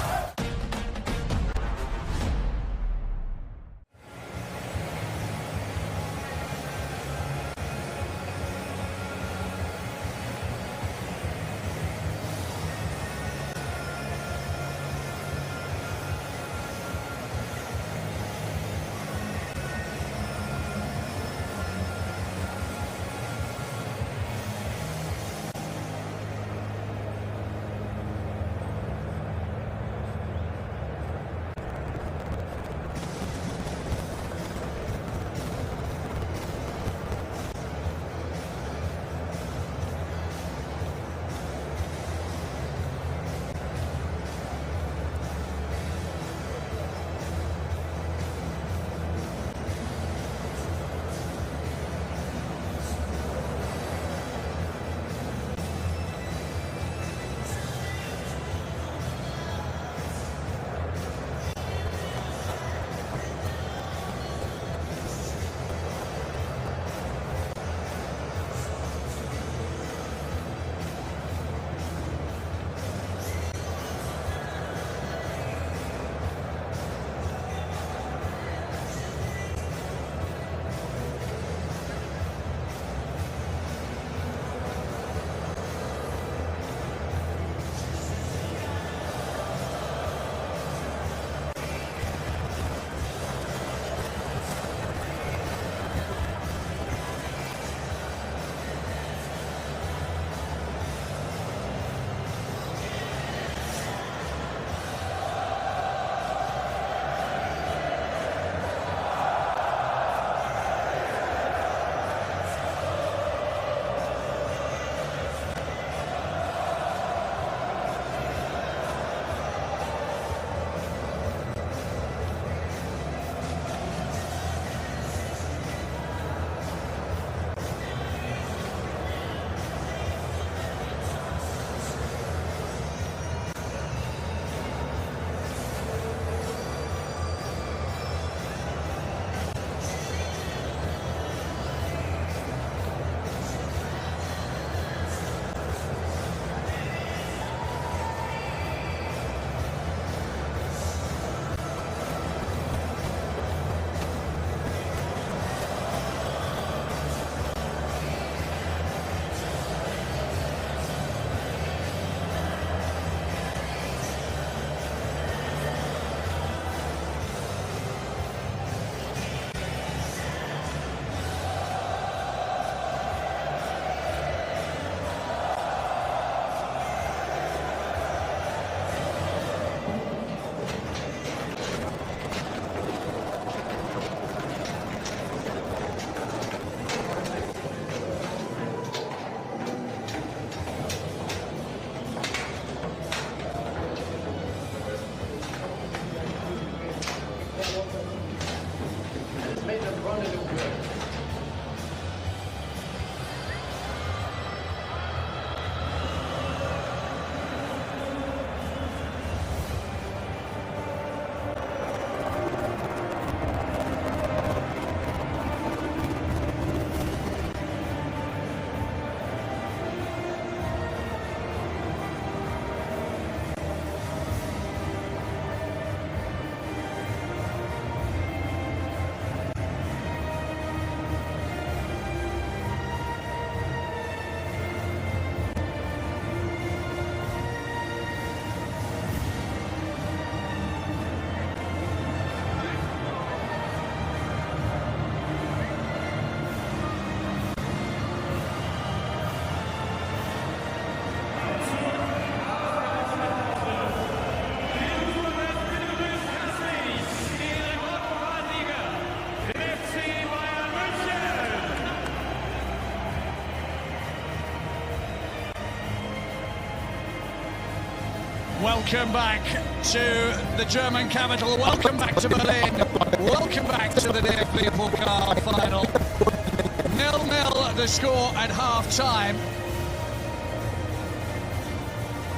Welcome back to the German capital. Welcome back to Berlin. Welcome back to the DFB Pokal final. 0-0 the score at half-time.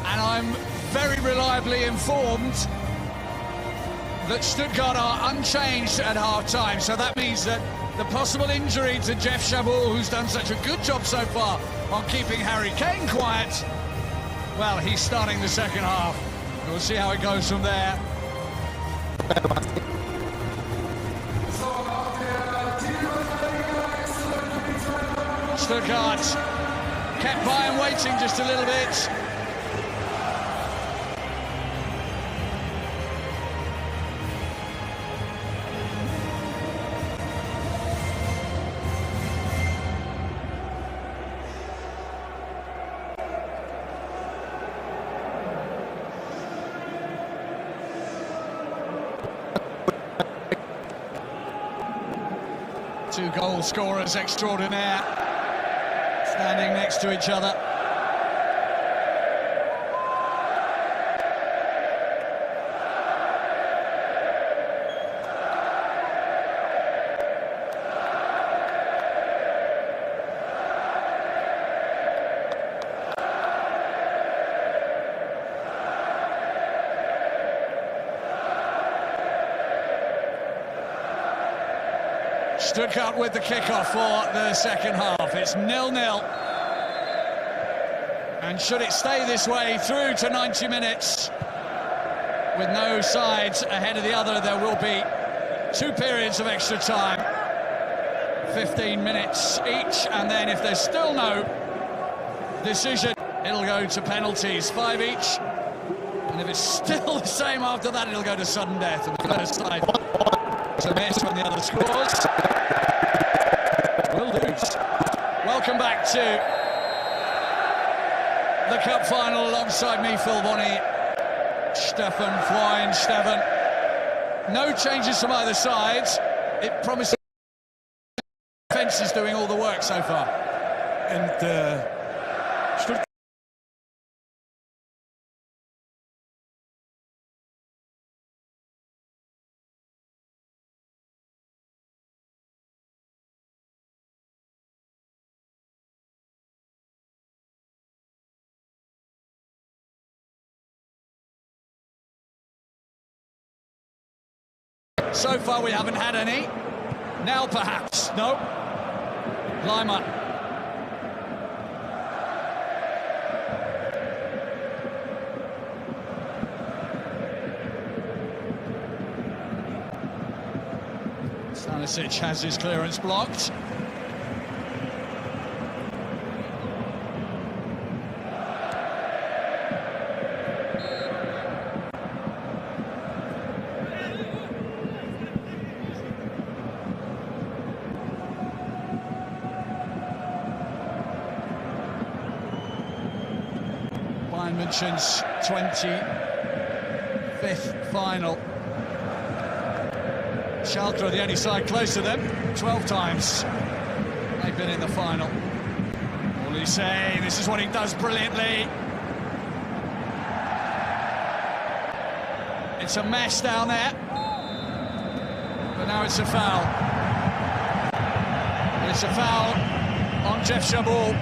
And I'm very reliably informed that Stuttgart are unchanged at half-time. So that means that the possible injury to Jeff Chabot, who's done such a good job so far on keeping Harry Kane quiet, well, he's starting the second half. We'll see how it goes from there. Stuttgart kept Bayern waiting just a little bit. Two goal scorers extraordinaire, standing next to each other. Stuttgart with the kickoff for the second half. It's 0-0. And should it stay this way through to 90 minutes, with no sides ahead of the other, there will be 2 periods of extra time, 15 minutes each, and then if there's still no decision, it'll go to penalties, 5 each. And if it's still the same after that, it'll go to sudden death. And the first side to miss when the other scores will lose. Welcome back to the cup final alongside me, Phil Bonney, Stefan Freund. Stefan, no changes from either side. It promises the defence is doing all the work so far.
And Stuttgart.
So far we haven't had any. Now perhaps. No. Lima. Stanisic has his clearance blocked. Bayern München's 25th final. Schalke are the only side close to them. 12 times they've been in the final. Olise, this is what he does brilliantly. It's a mess down there, but now it's a foul. It's a foul on Jeff Chabot,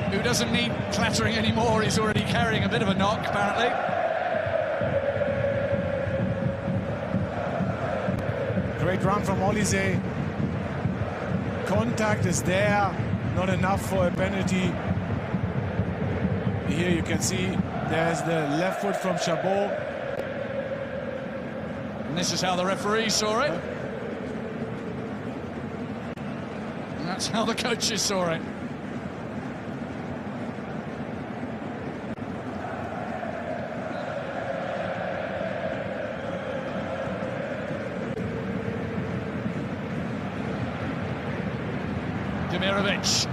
who doesn't need clattering anymore. He's already carrying a bit of a knock, apparently.
Great run from Olise. Contact is there, not enough for a penalty. Here you can see there's the left foot from Chabot.
And this is how the referee saw it. And that's how the coaches saw it. Demirovic.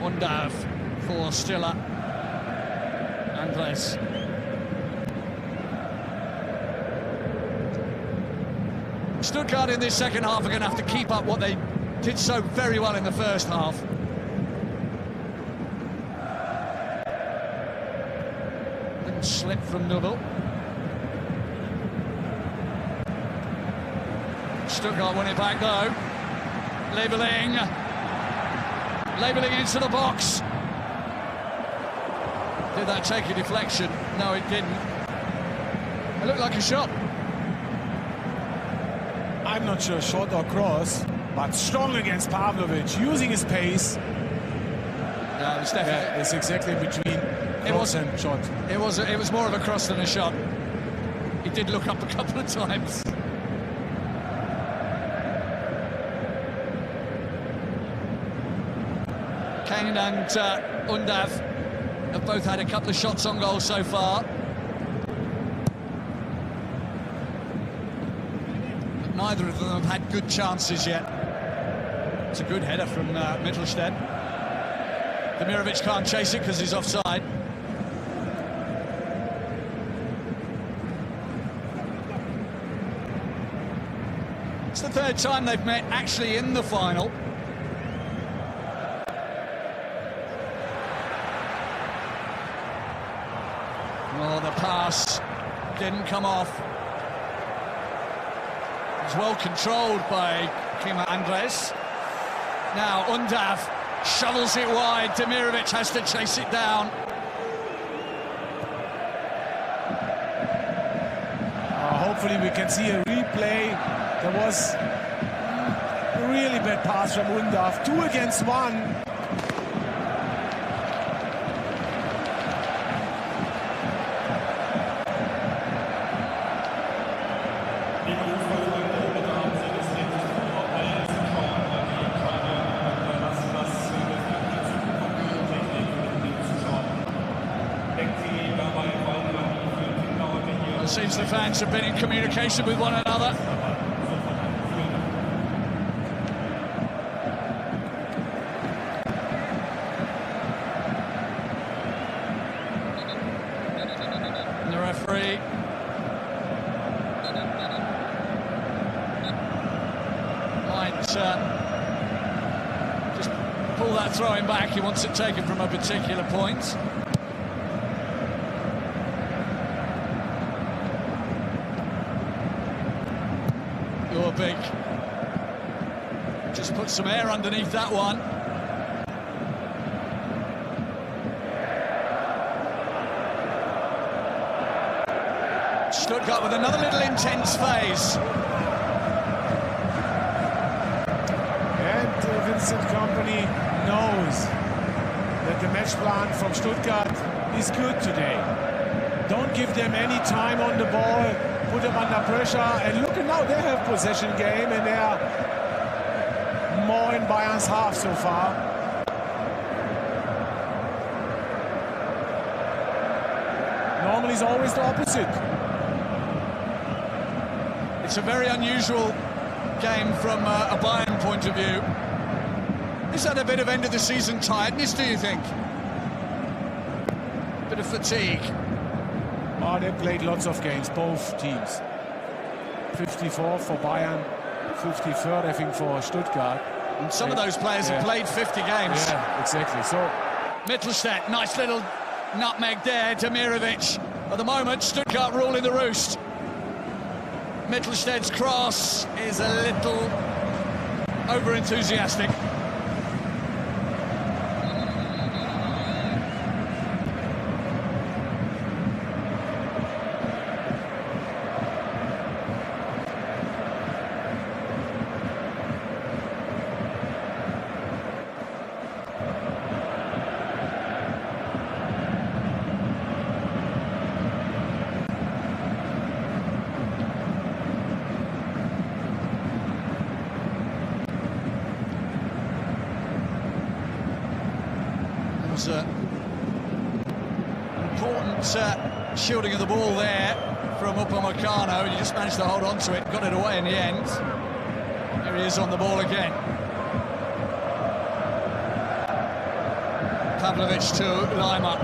Undav for Stiller. Andres. Stuttgart in this second half are going to have to keep up what they did so very well in the first half. slip from Nubel. Stuttgart won it back though. Labelling into the box. Did that take a deflection? No, it didn't. It looked like a shot.
I'm not sure shot or cross, but strong against Pavlovic, using his pace.
Yeah, it's definitely.
Yeah, it's exactly between cross and shot.
It was more of a cross than a shot. He did look up a couple of times. Kane and Undav have both had a couple of shots on goal so far. But neither of them have had good chances yet. It's a good header from Mittelstedt. Demirovic can't chase it because he's offside. It's the third time they've met actually in the final. Oh, the pass didn't come off. It was well controlled by Kima Andres. Now Undav shovels it wide. Demirovic has to chase it down.
Hopefully we can see a replay. There was a really bad pass from Undav. 2 against 1.
It seems the fans have been in communication with one another. And the referee might just pull that throwing back. He wants it taken from a particular point. Big. Just put some air underneath that one. Stuttgart with another little intense phase.
And Vincent Kompany knows that the match plan from Stuttgart is good today. Don't give them any time on the ball. Put them under pressure, and look at now, they have possession game, and they are more in Bayern's half so far. Normally it's always the opposite.
It's a very unusual game from a Bayern point of view. Is that a bit of end of the season tiredness, do you think? Bit of fatigue.
Oh, they played lots of games, both teams. 54 for Bayern, 53rd, I think, for Stuttgart.
And some of those players have played 50 games.
Yeah, exactly. So
Mittelstedt, nice little nutmeg there. Demirovic. At the moment, Stuttgart ruling the roost. Mittelstedt's cross is a little over-enthusiastic. Important shielding of the ball there from Upamecano, and he just managed to hold on to it, got it away in the end. Here he is on the ball again. Pavlovic to Lima.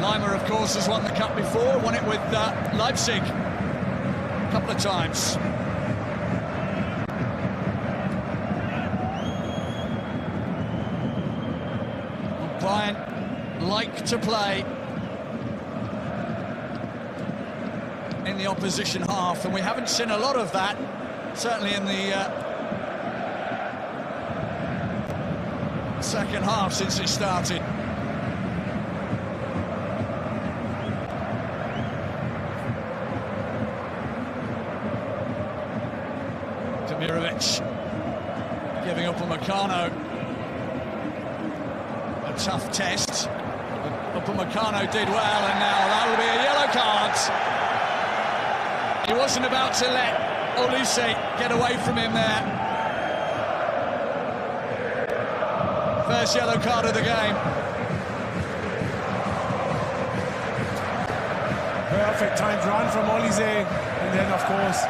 Lima, of course, has won the cup before, won it with Leipzig a couple of times. Bayern like to play the opposition half, and we haven't seen a lot of that, certainly in the second half since it started. Demirovic giving up on Meccano. A tough test. Upamecano did well, and now that will be a yellow card. He wasn't about to let Olise get away from him there. First yellow card of the game.
Perfect timed run from Olise, and then of course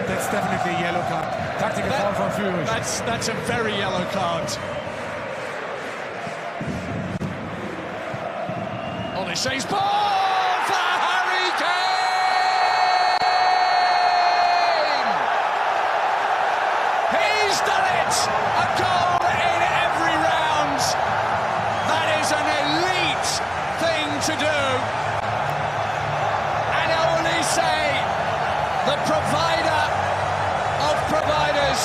that's definitely a yellow card. Tactical foul from Fürich.
That's a very yellow card. Olise's ball for Harry Kane! He's done it! A goal in every round. That is an elite thing to do. And Olise, the provider of providers.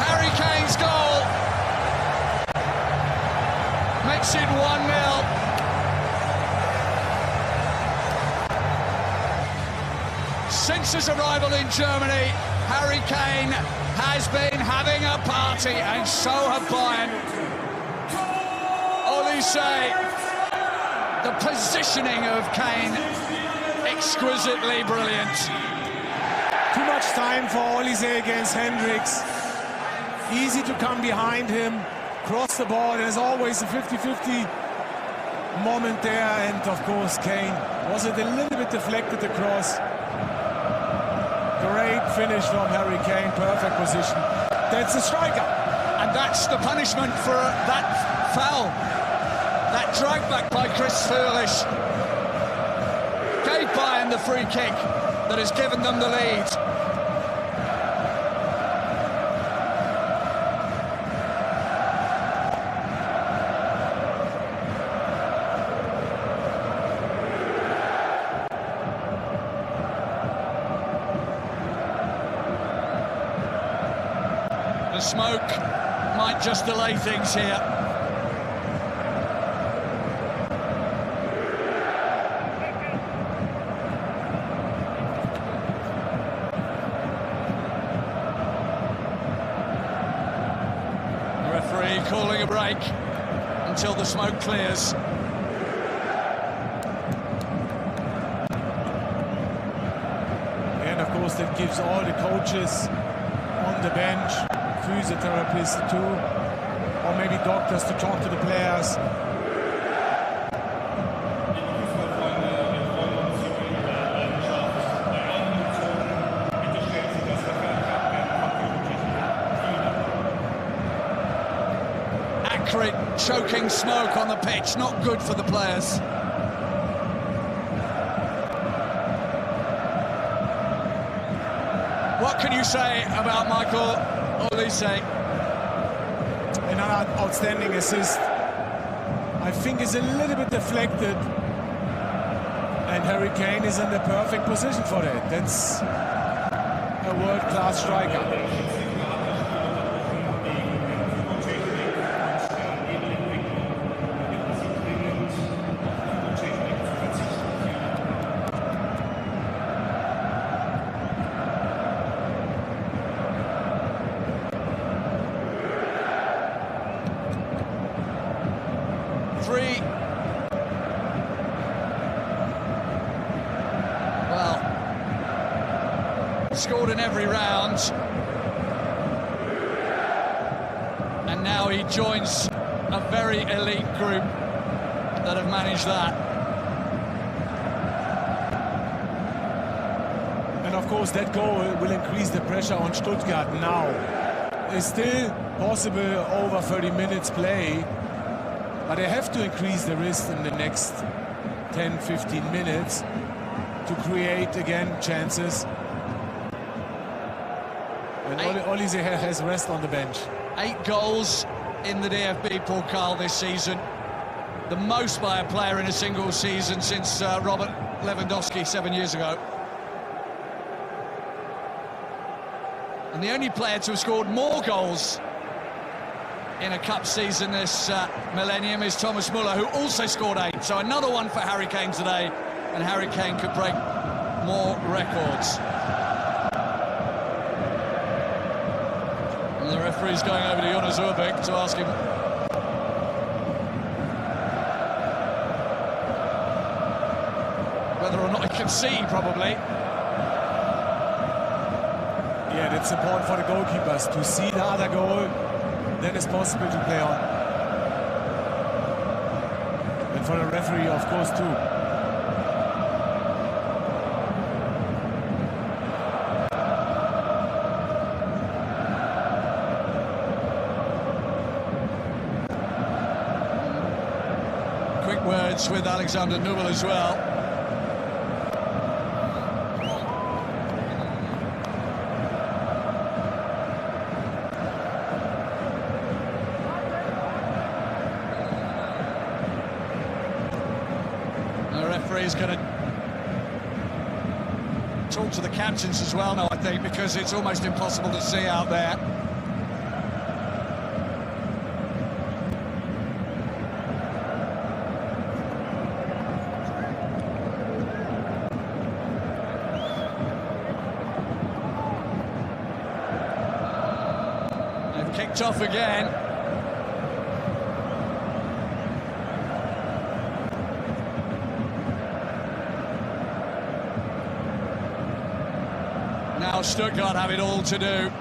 Harry Kane's goal makes it 1-0. Since his arrival in Germany, Harry Kane has been having a party, and so have Bayern. Olise, the positioning of Kane, exquisitely brilliant.
Too much time for Olise against Hendricks. Easy to come behind him, cross the ball. There's always a 50-50 moment there, and of course Kane was it a little bit deflected across. Great finish from Harry Kane, perfect position. That's a striker.
And that's the punishment for that foul. That drag back by Chris Fürich gave Bayern the free kick that has given them the lead. The smoke might just delay things here. The referee calling a break until the smoke clears.
And of course that gives all the coaches on the bench, physiotherapists too, or maybe doctors, to talk to the players.
Acrid, choking smoke on the pitch, not good for the players. What can you say about Michael Olise?
Another outstanding assist. I think is a little bit deflected, and Harry Kane is in the perfect position for that. That's a world-class striker.
Well, scored in every round, and now he joins a very elite group that have managed that.
And of course that goal will increase the pressure on Stuttgart now. It's still possible over 30 minutes play, but they have to increase the risk in the next 10-15 minutes to create again chances. And Olise has rest on the bench.
8 goals in the DFB Pokal this season. the most by a player in a single season since Robert Lewandowski 7 years ago. And the only player to have scored more goals in a cup season this millennium is Thomas Muller, who also scored 8. So another one for Harry Kane today, and Harry Kane could break more records. And the referee's going over to Jonas Urbik to ask him whether or not he can see, probably.
Yeah, that's important for the goalkeepers to see the other goal. Then it's possible to play on. And for the referee, of course, too.
Quick words with Alexander Nubel as well. He's going to talk to the captains as well now, I think, because it's almost impossible to see out there. They've kicked off again. Now Stuttgart have it all to do.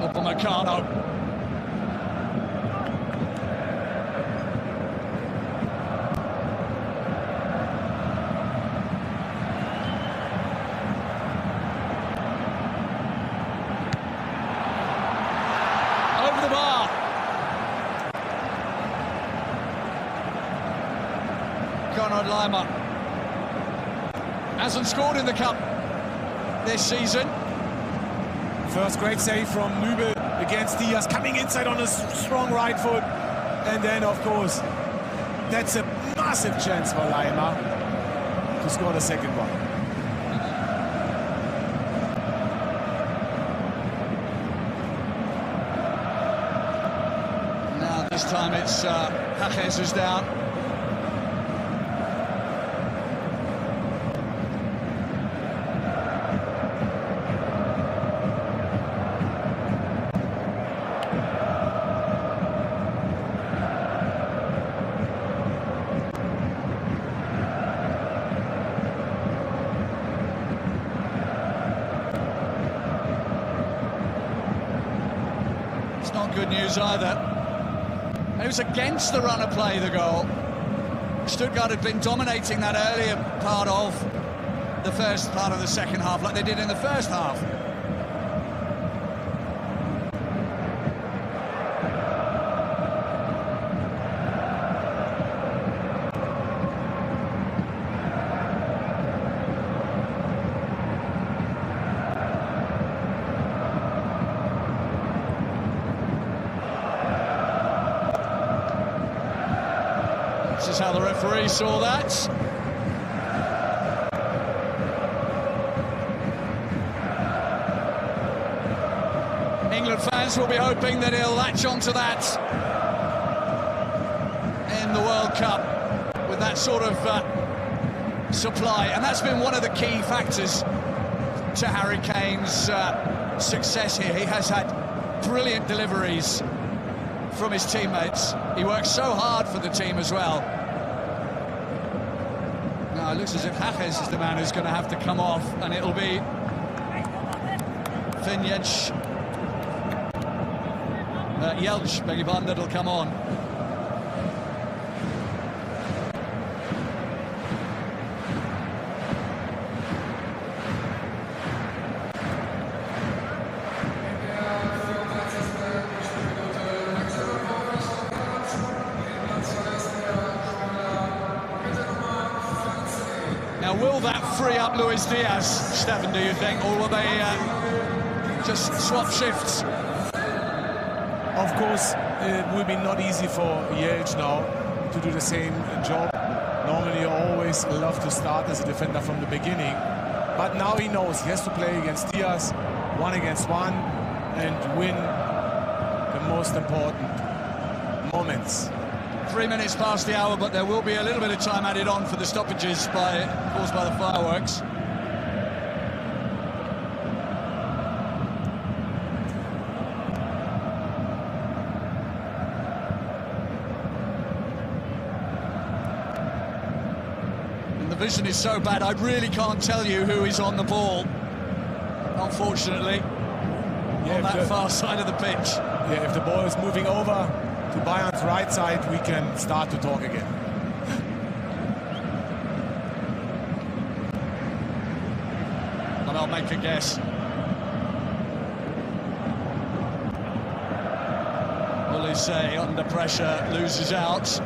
Upamecano. Lima hasn't scored in the cup this season.
First great save from Nübel against Diaz, coming inside on a strong right foot. And then, of course, that's a massive chance for Lima to score the second one.
Now this time it's Hajes who's down. Good news either. It was against the run of play, the goal. Stuttgart had been dominating that earlier part of the first part of the second half, like they did in the first half. This is how the referee saw that. England fans will be hoping that he'll latch onto that in the World Cup with that sort of supply. And that's been one of the key factors to Harry Kane's success here. He has had brilliant deliveries from his teammates. He works so hard for the team as well. Now it looks as if Hajes is the man who's going to have to come off, and it'll be Jelch, beg your pardon, that'll come on. Now, will that free up Luis Diaz, Stefan, do you think, or will they just swap shifts?
Of course, it will be not easy for Jelč now to do the same job. Normally, you always love to start as a defender from the beginning. But now he knows he has to play against Diaz, 1 against 1, and win the most important moments.
3 minutes past the hour, but there will be a little bit of time added on for the stoppages caused by the fireworks. And the vision is so bad, I really can't tell you who is on the ball, unfortunately, on that far side of the pitch.
Yeah, if the ball is moving over to Bayern's right side, we can start to talk again.
And I'll make a guess. Olise under pressure loses out.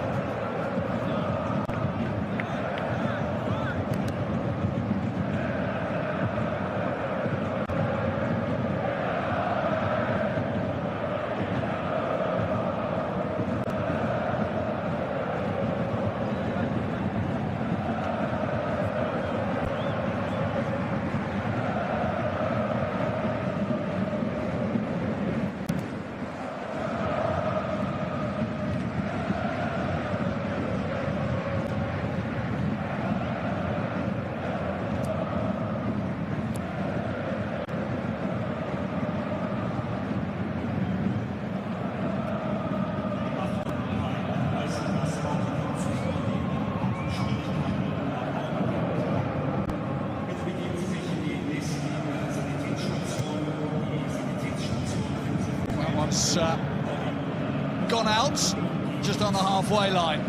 Gone out just on the halfway line.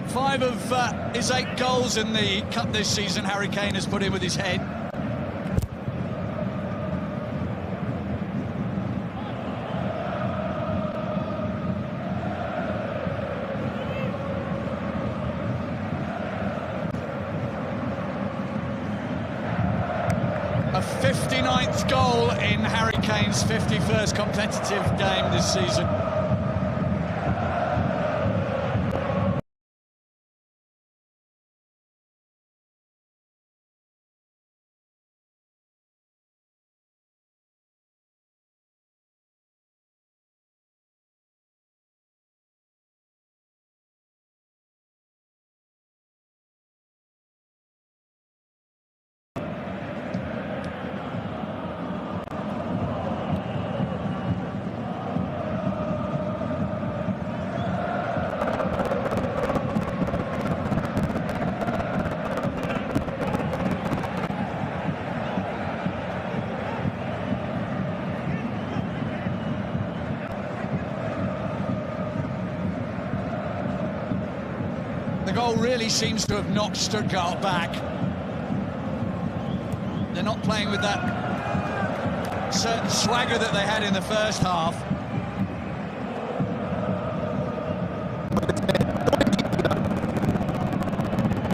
5 of his 8 goals in the cup this season, Harry Kane has put in with his head. A 59th goal in Harry Kane's 51st competitive game this season. The goal really seems to have knocked Stuttgart back. They're not playing with that certain swagger that they had in the first half.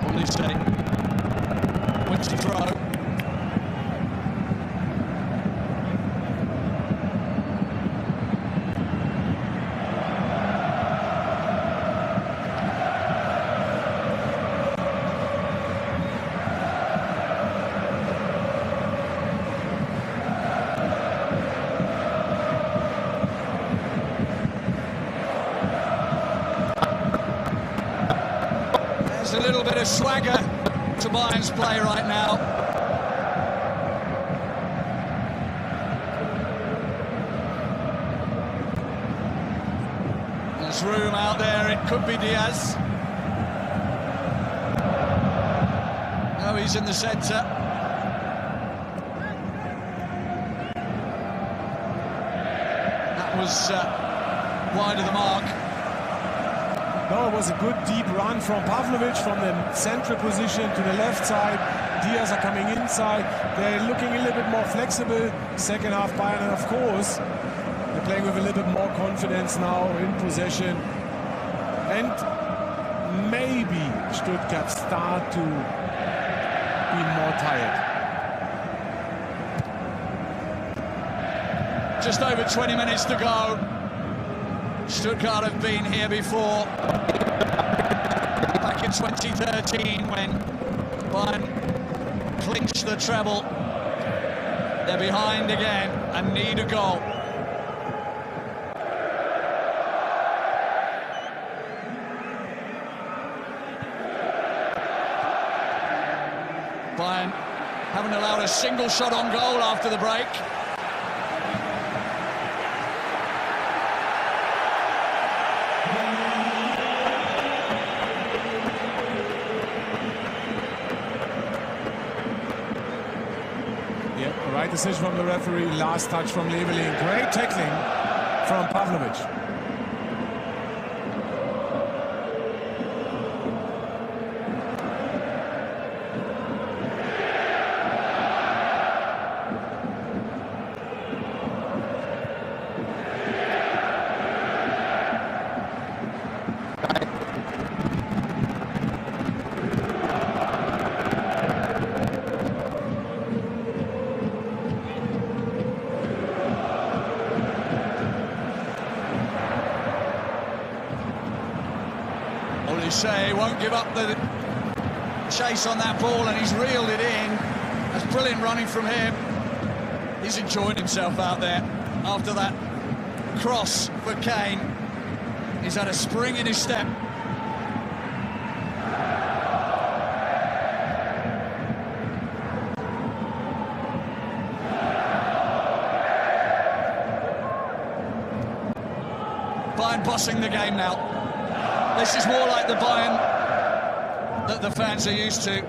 Olise wins the throw. A little bit of swagger to Bayern's play right now. There's room out there, it could be Diaz. No, he's in the centre. That was wide of the mark.
No, it was a good deep run from Pavlovic from the central position to the left side. Diaz are coming inside. They're looking a little bit more flexible. Second half Bayern, and of course, they're playing with a little bit more confidence now in possession. And maybe Stuttgart start to be more tired.
Just over 20 minutes to go. Stuttgart have been here before. Back in 2013 when Bayern clinched the treble. They're behind again and need a goal. Bayern haven't allowed a single shot on goal after the break.
Right decision from the referee, last touch from Leveling. Great tackling from Pavlovic.
Say won't give up the chase on that ball, and he's reeled it in. That's brilliant running from him. He's enjoying himself out there after that cross for Kane. He's had a spring in his step. Bayern bossing the game now. This is more like the Bayern that the fans are used to.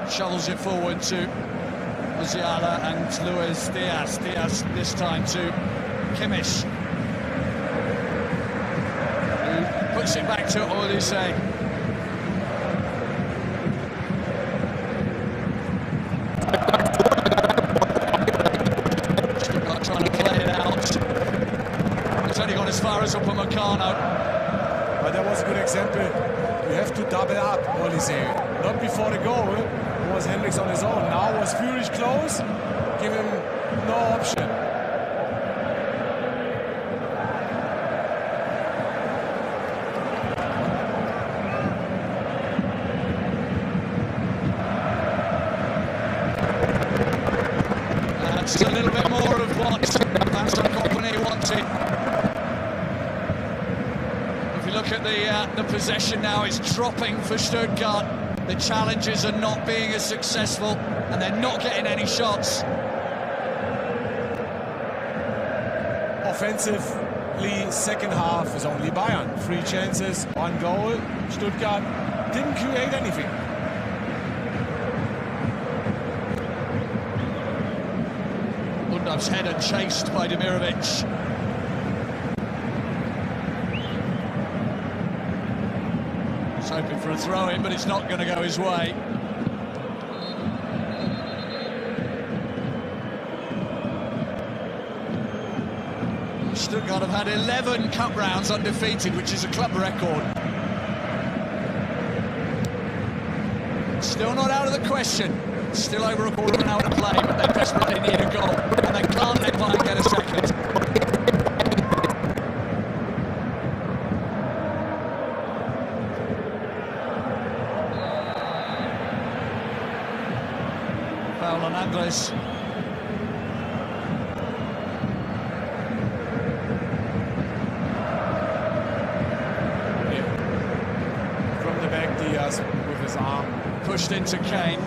Shovels it forward to Musiala and Luis Diaz. Diaz this time to Kimmich, who puts it back to Olise. Stuttgart trying to play it out. It's only gone as far as Upamecano.
But that was a good example. You have to double up, Olise. Not before the goal. Was Hendricks on his own. Now was Führig close, give him no option.
That's a little bit more of what Vincent Kompany wanted. If you look at the possession now, it's dropping for Stuttgart. The challenges are not being as successful, and they're not getting any shots.
Offensively, second half is only Bayern. 3 chances, 1 goal. Stuttgart didn't create anything.
Undav's header chased by Demirovic. Hoping for a throw-in, but it's not going to go his way. Stuttgart have had 11 cup rounds undefeated, which is a club record. Still not out of the question. Still over a quarter of an hour to play, but they desperately need a goal, and they can't let Bayern get a second. Foul on Angles.
From the back, Diaz with his arm.
Pushed into Kane.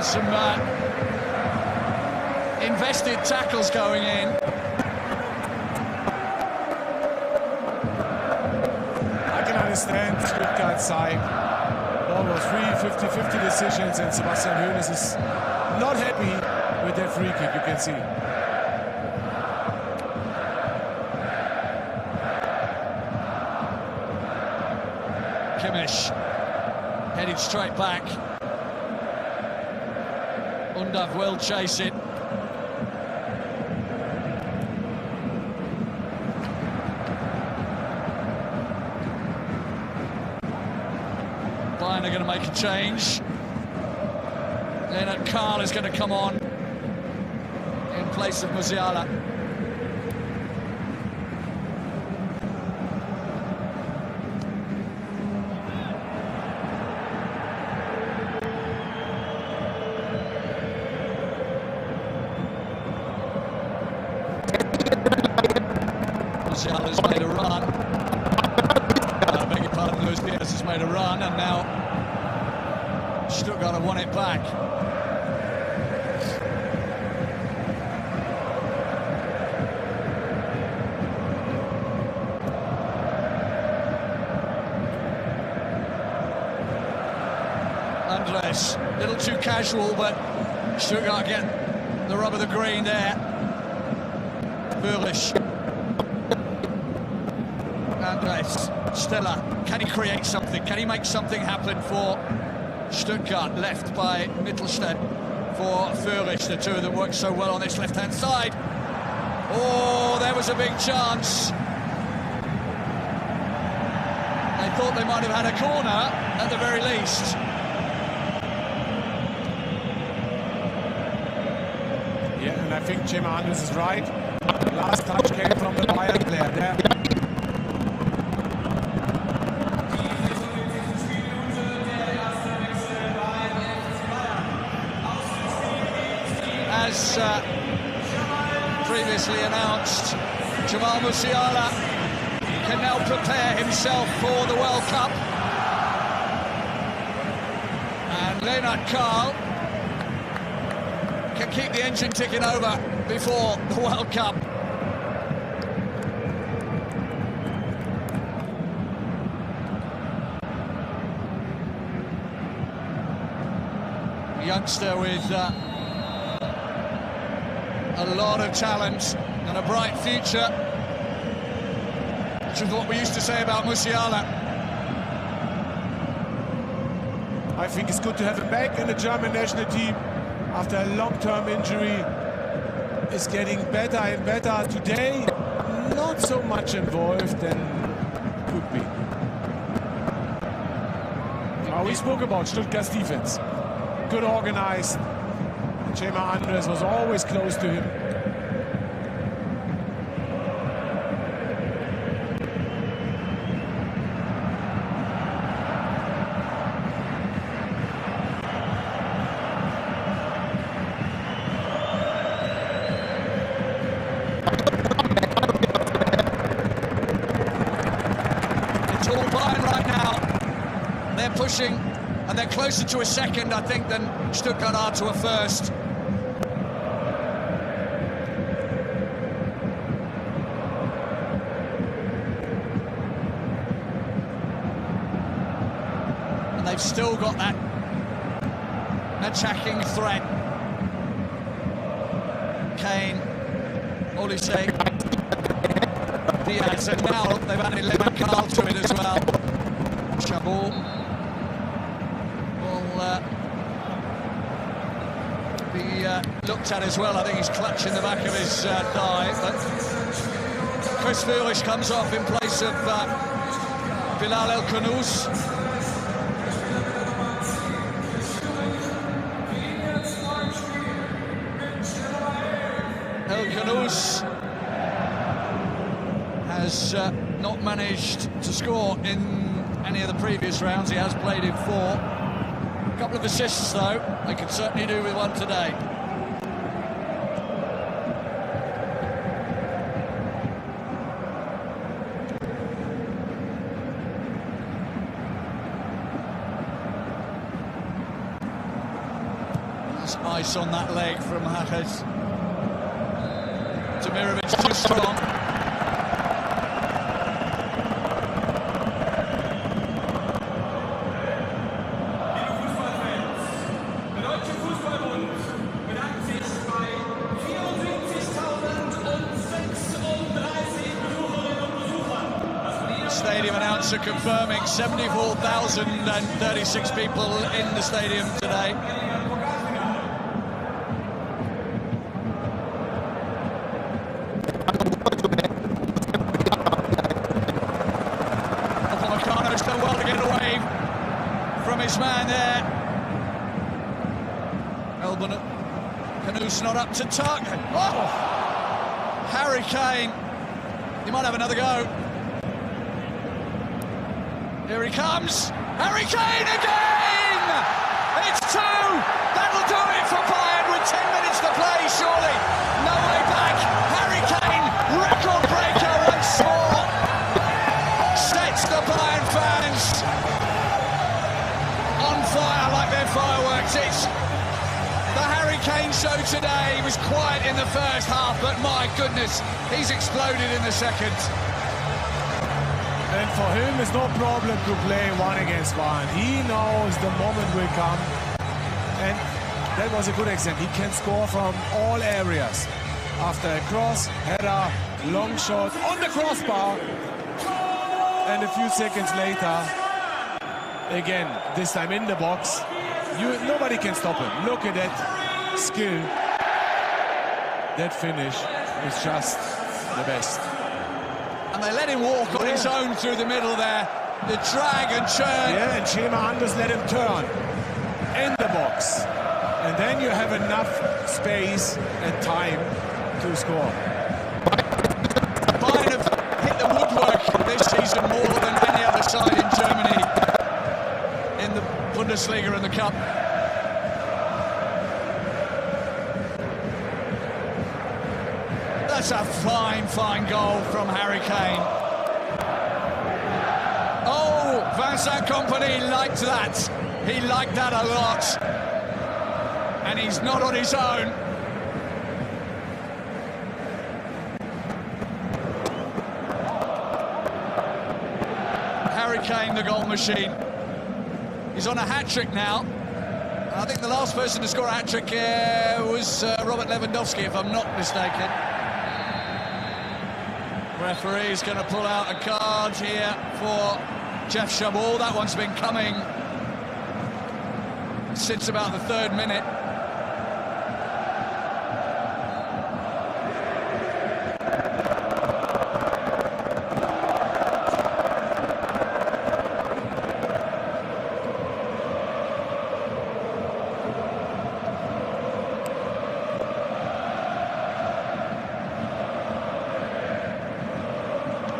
Some invested tackles going in.
I can understand Stuttgart's side. Ball was free, 50-50 decisions, and Sebastian Hoeneß is not happy with that free kick, you can see.
Kimmich headed straight back. Undav will chase it. Bayern are going to make a change. Leonard Karl is going to come on in place of Musiala. Musiala's made a run. I beg your pardon, Luis Diaz has made a run, and now Stuttgart have won it back. Andres, a little too casual, but Stuttgart get the rub of the green there. Foolish. Andres, Stella, can he create something? Can he make something happen for Stuttgart? Left by Mittelstadt for Foolish. The two of them work so well on this left-hand side. Oh, there was a big chance. They thought they might have had a corner at the very least.
Yeah, and I think Cema Andres is right. The last touch came from the Bayern player there.
As previously announced, Jamal Musiala can now prepare himself for the World Cup. And Leonard Karl can keep the engine ticking over before the World Cup. A youngster with a lot of talent and a bright future, which is what we used to say about Musiala.
I think it's good to have him back in the German national team after a long-term injury. Is getting better and better today. Not so much involved than could be. Now, we spoke about Stuttgart's defense. Good organized. Cema Andres was always close to him.
It's all Bayern right now. They're pushing, and they're closer to a second, I think, than Stuttgart are to a first. They've still got that attacking threat. Kane, Olise, Diaz, and now they've added Leonard Karl to it as well. Chabot will be looked at as well. I think he's clutching the back of his thigh, but Chris Foolish comes off in place of Bilal El-Khanous. El-Khanous has not managed to score in any of the previous rounds. He has played in 4. A couple of assists, though. They could certainly do with one today. ice on that leg from Hajes. Demirovic too strong. Stadium announcer confirming 74,036 people in the stadium today. Upamecano's done well to get away from his man there. Canute's not up to target. Oh! Harry Kane. He might have another go. Here he comes, Harry Kane again! It's two! That'll do it for Bayern with 10 minutes to play, surely. No way back. Harry Kane, record breaker once more. Sets the Bayern fans on fire like they're fireworks. It's the Harry Kane show today. He was quiet in the first half, but my goodness, he's exploded in the second.
And for him, it's no problem to play 1 against 1. He knows the moment will come. And that was a good example. He can score from all areas. After a cross, header, long shot on the crossbar. And a few seconds later, again, this time in the box. Nobody can stop him. Look at that skill. That finish is just the best.
And they let him walk on his own through the middle there. The drag and churn.
Yeah, and Schema Anders let him turn in the box. And then you have enough space and time to score.
Bayern have hit the woodwork this season more than any other side in Germany in the Bundesliga and the Cup. That's a fine, fine goal from Harry Kane. Oh, Vincent Kompany liked that. He liked that a lot. And he's not on his own. Harry Kane, the goal machine. He's on a hat-trick now. I think the last person to score a hat-trick was Robert Lewandowski, if I'm not mistaken. Referee's going to pull out a card here for Jeff Chabot. That one's been coming since about the 3rd minute.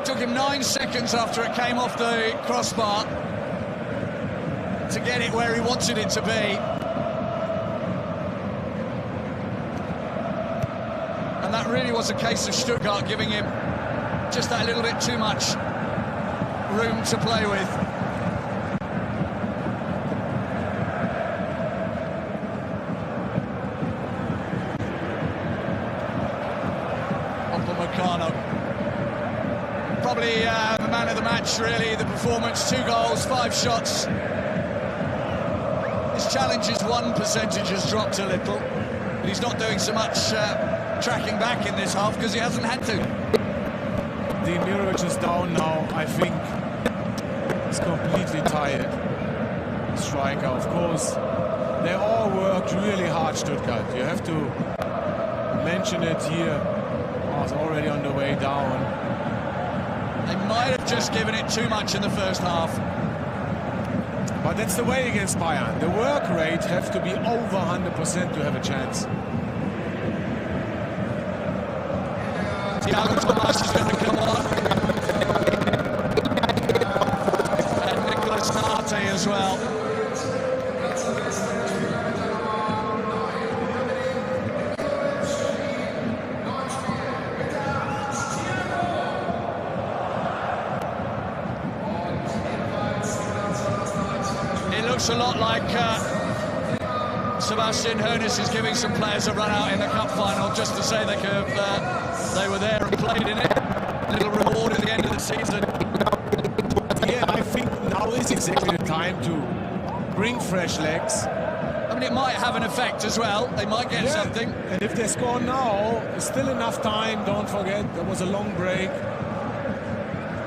Took him 9 seconds after it came off the crossbar to get it where he wanted it to be. And that really was a case of Stuttgart giving him just that little bit too much room to play with. Upamecano. Probably the man of the match, really, the performance. 2 goals, 5 shots. His challenges 1 percentage has dropped a little, but he's not doing so much tracking back in this half because he hasn't had to.
Demirovic is down now. I think he's completely tired. Striker, of course. They all worked really hard, Stuttgart. You have to mention it here. Oh, it's already on the way down.
They might have just given it too much in the first half.
But that's the way against Bayern. The work rate has to be over 100% to have a chance.
Thiago Tomas is going to come on. And Nicolas Nate as well. Looks a lot like Sebastian Hoeneß is giving some players a run out in the cup final just to say they were there and played in it. Little reward at the end of the season.
Yeah, I think now is exactly the time to bring fresh legs.
I mean, it might have an effect as well. They might get something.
And if they score now, there's still enough time. Don't forget, there was a long break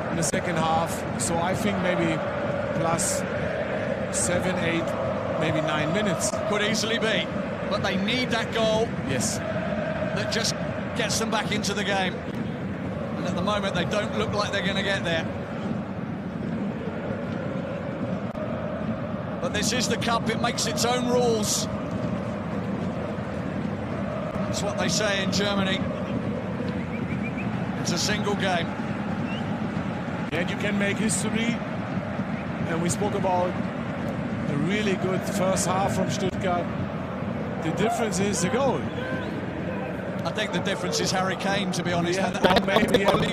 in the second half. So I think maybe plus 7, 8, maybe 9 minutes.
Could easily be. But they need that goal.
Yes.
That just gets them back into the game. And at the moment, they don't look like they're going to get there. But this is the cup, it makes its own rules. That's what they say in Germany. It's a single game.
And you can make history. And we spoke about a really good first half from Stuttgart. The difference is the goal.
I think the difference is Harry Kane, to be honest.
Yeah, well, maybe we know at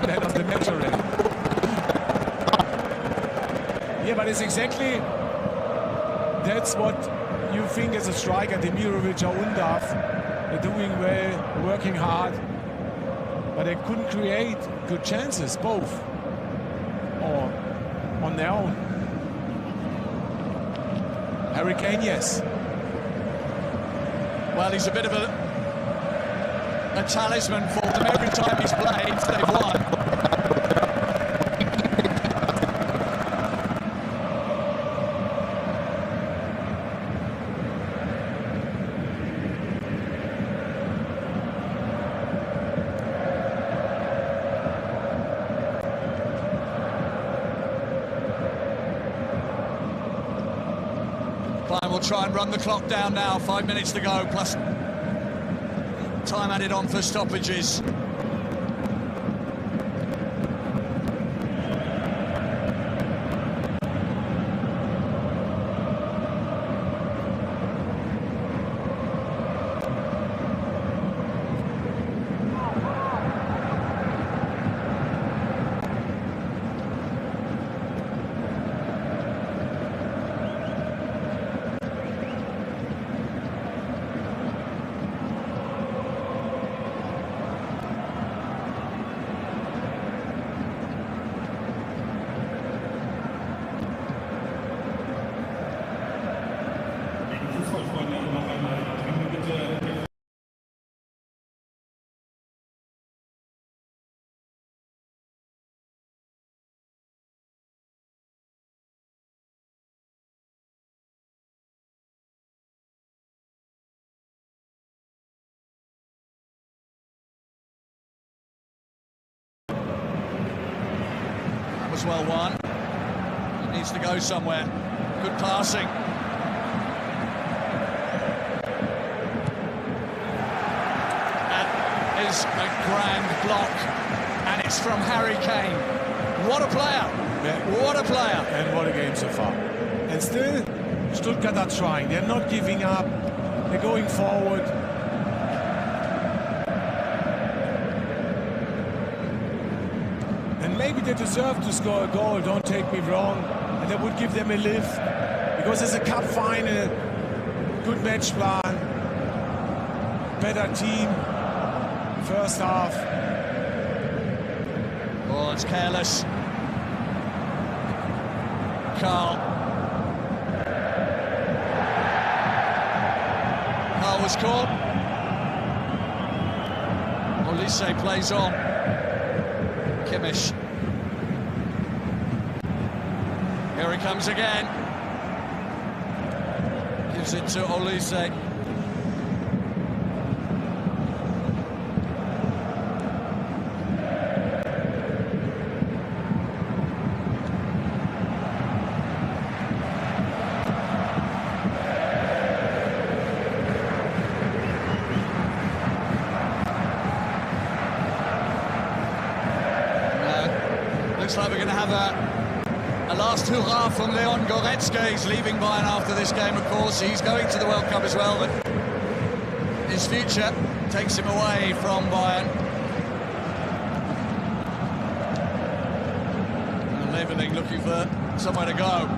the end of the match already. Yeah, but it's exactly that's what you think as a striker. Demirovic or Undav, they're doing well, working hard, but they couldn't create good chances, both, or on their own. Harry Kane, yes.
Well, he's a bit of a talisman for them. Every time he's played, they've won. Bayern will try and run the clock down now. 5 minutes to go, plus time added on for stoppages. Well won. It needs to go somewhere. Good passing. That is a grand block, and it's from Harry Kane. What a player! Yeah. What a player!
And what a game so far. And still, Stuttgart are trying. They're not giving up. They're going forward. Maybe they deserve to score a goal, don't take me wrong, and that would give them a lift, because it's a cup final, good match plan, better team, first half.
Oh, it's careless. Carl was caught. Olise plays on. Kimmich. Here he comes again. Gives it to Olise. Looks like we're going to have a last hurrah from Leon Goretzka. He's leaving Bayern after this game, of course. He's going to the World Cup as well, but his future takes him away from Bayern. And Leveling looking for somewhere to go.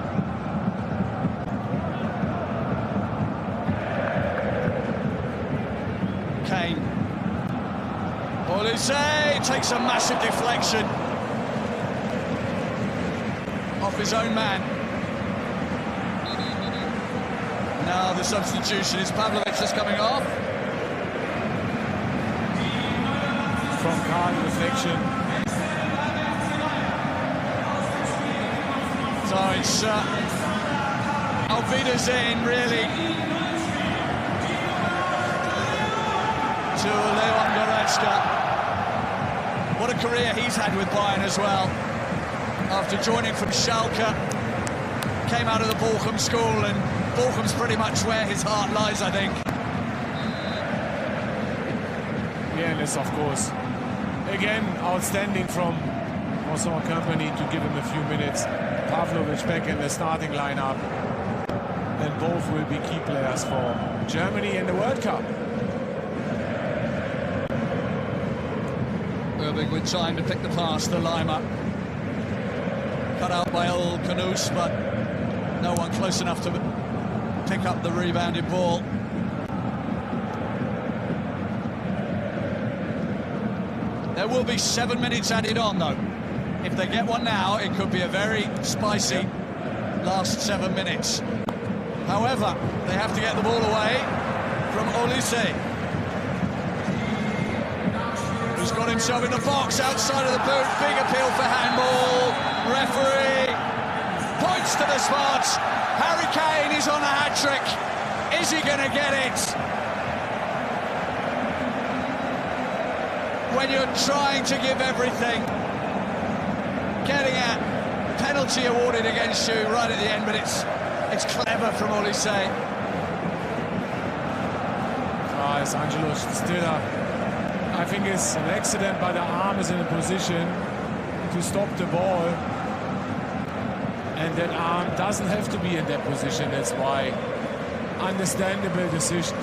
Olise takes a massive deflection off his own man. Now the substitution is Pavlovic just coming off.
From card reflection.
So it's Alvida's in, really, to Leon Goretzka. What a career he's had with Bayern as well. After joining from Schalke, came out of the Bochum school, and Bochum's pretty much where his heart lies, I think.
Yeah, and it's, of course, again, outstanding from also our company to give him a few minutes. Pavlovic back in the starting lineup. And both will be key players for Germany in the World Cup.
Irving with time to pick the pass to Lima. Cut out by El Kanous, but no one close enough to pick up the rebounded ball. There will be 7 minutes added on, though. If they get one now, it could be a very spicy last 7 minutes. However, they have to get the ball away from Olise, who's got himself in the box outside of the boot. Big appeal for handball. Referee points to the spot. Harry Kane is on a hat-trick. Is he going to get it? When you're trying to give everything, getting a penalty awarded against you right at the end, but it's clever from Olise.
It's Angelo Stiller. I think it's an accident, but the arm is in a position to stop the ball. And that arm doesn't have to be in that position. That's why understandable decision.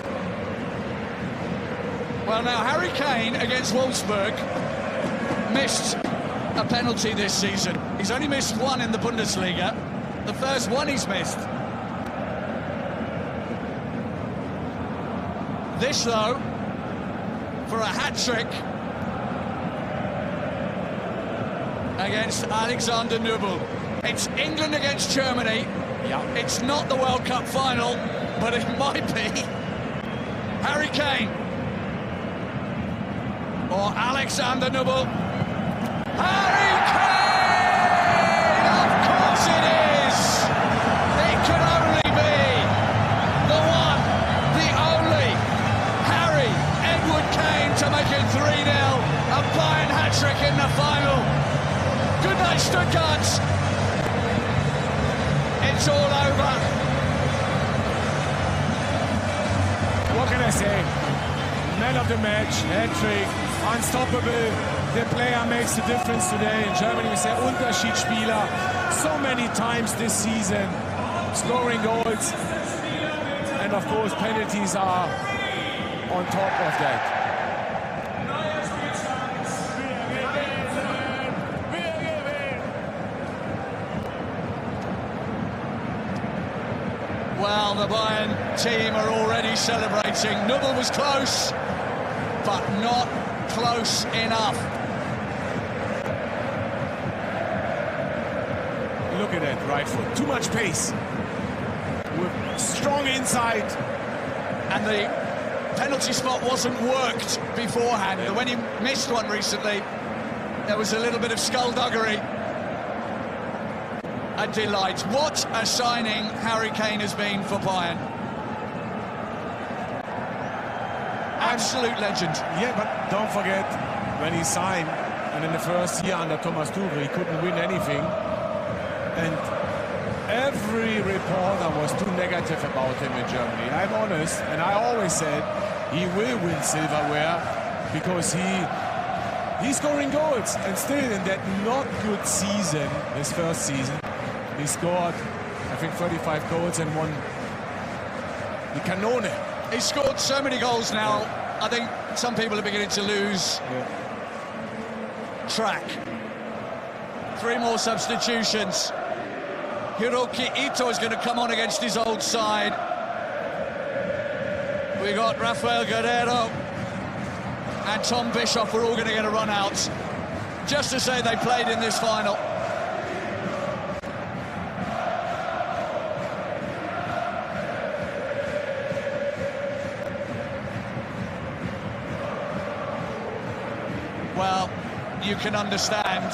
Well, now Harry Kane against Wolfsburg missed a penalty this season. He's only missed one in the Bundesliga. The first one he's missed. This, though, for a hat-trick against Alexander Nübel. It's England against Germany.
Yeah.
It's not the World Cup final, but it might be. Harry Kane or Alexander Nübel. Harry Kane! Of course it is! It could only be the one, the only Harry Edward Kane to make it 3-0. A Bayern hat-trick in the final. Good night, Stuttgart. It's all over.
What can I say? Man of the match, hat-trick, unstoppable. The player makes the difference today. In Germany, we say Unterschiedsspieler. So many times this season, scoring goals. And of course, penalties are on top of that.
Well, the Bayern team are already celebrating. Nübel was close, but not close enough.
Look at that right foot. Too much pace. With strong inside.
And the penalty spot wasn't worked beforehand. Yeah. When he missed one recently, there was a little bit of skullduggery. A delight. What a signing Harry Kane has been for Bayern. Absolute legend.
Yeah, but don't forget, when he signed, and in the first year under Thomas Tuchel, he couldn't win anything. And every reporter was too negative about him in Germany. I'm honest, and I always said he will win silverware because he's scoring goals. And still in that not good season, his first season, he scored, I think, 35 goals and won the Kanone.
He's scored so many goals now, I think some people are beginning to lose track. 3 more substitutions. Hiroki Ito is going to come on against his old side. We got Rafael Guerreiro and Tom Bischoff were all going to get a run out, just to say they played in this final. Well, you can understand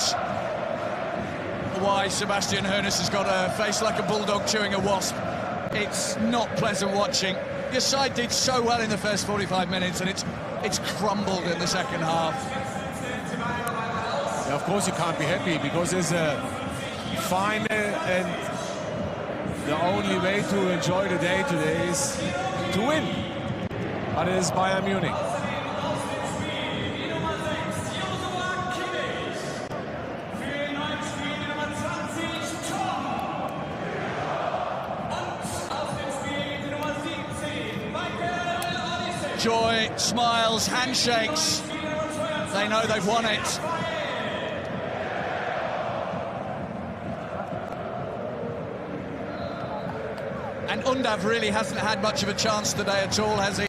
why Sebastian Hoeneß has got a face like a bulldog chewing a wasp. It's not pleasant watching. Your side did so well in the first 45 minutes, and it's crumbled in the second half.
Yeah, of course you can't be happy, because it's a final, and the only way to enjoy the day today is to win. But it is Bayern Munich.
Joy, smiles, handshakes. They know they've won it. And Undav really hasn't had much of a chance today at all, has he?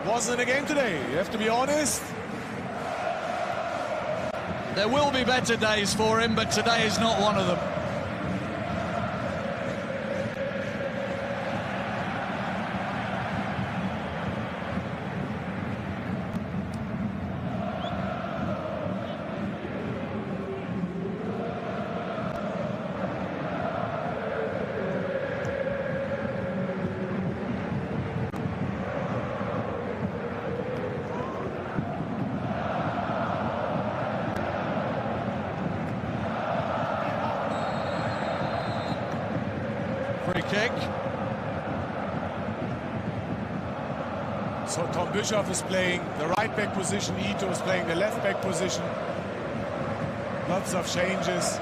Wasn't a game today, you have to be honest.
There will be better days for him, but today is not one of them. Free kick.
So Tom Bischoff is playing the right back position, Ito is playing the left back position. Lots of changes.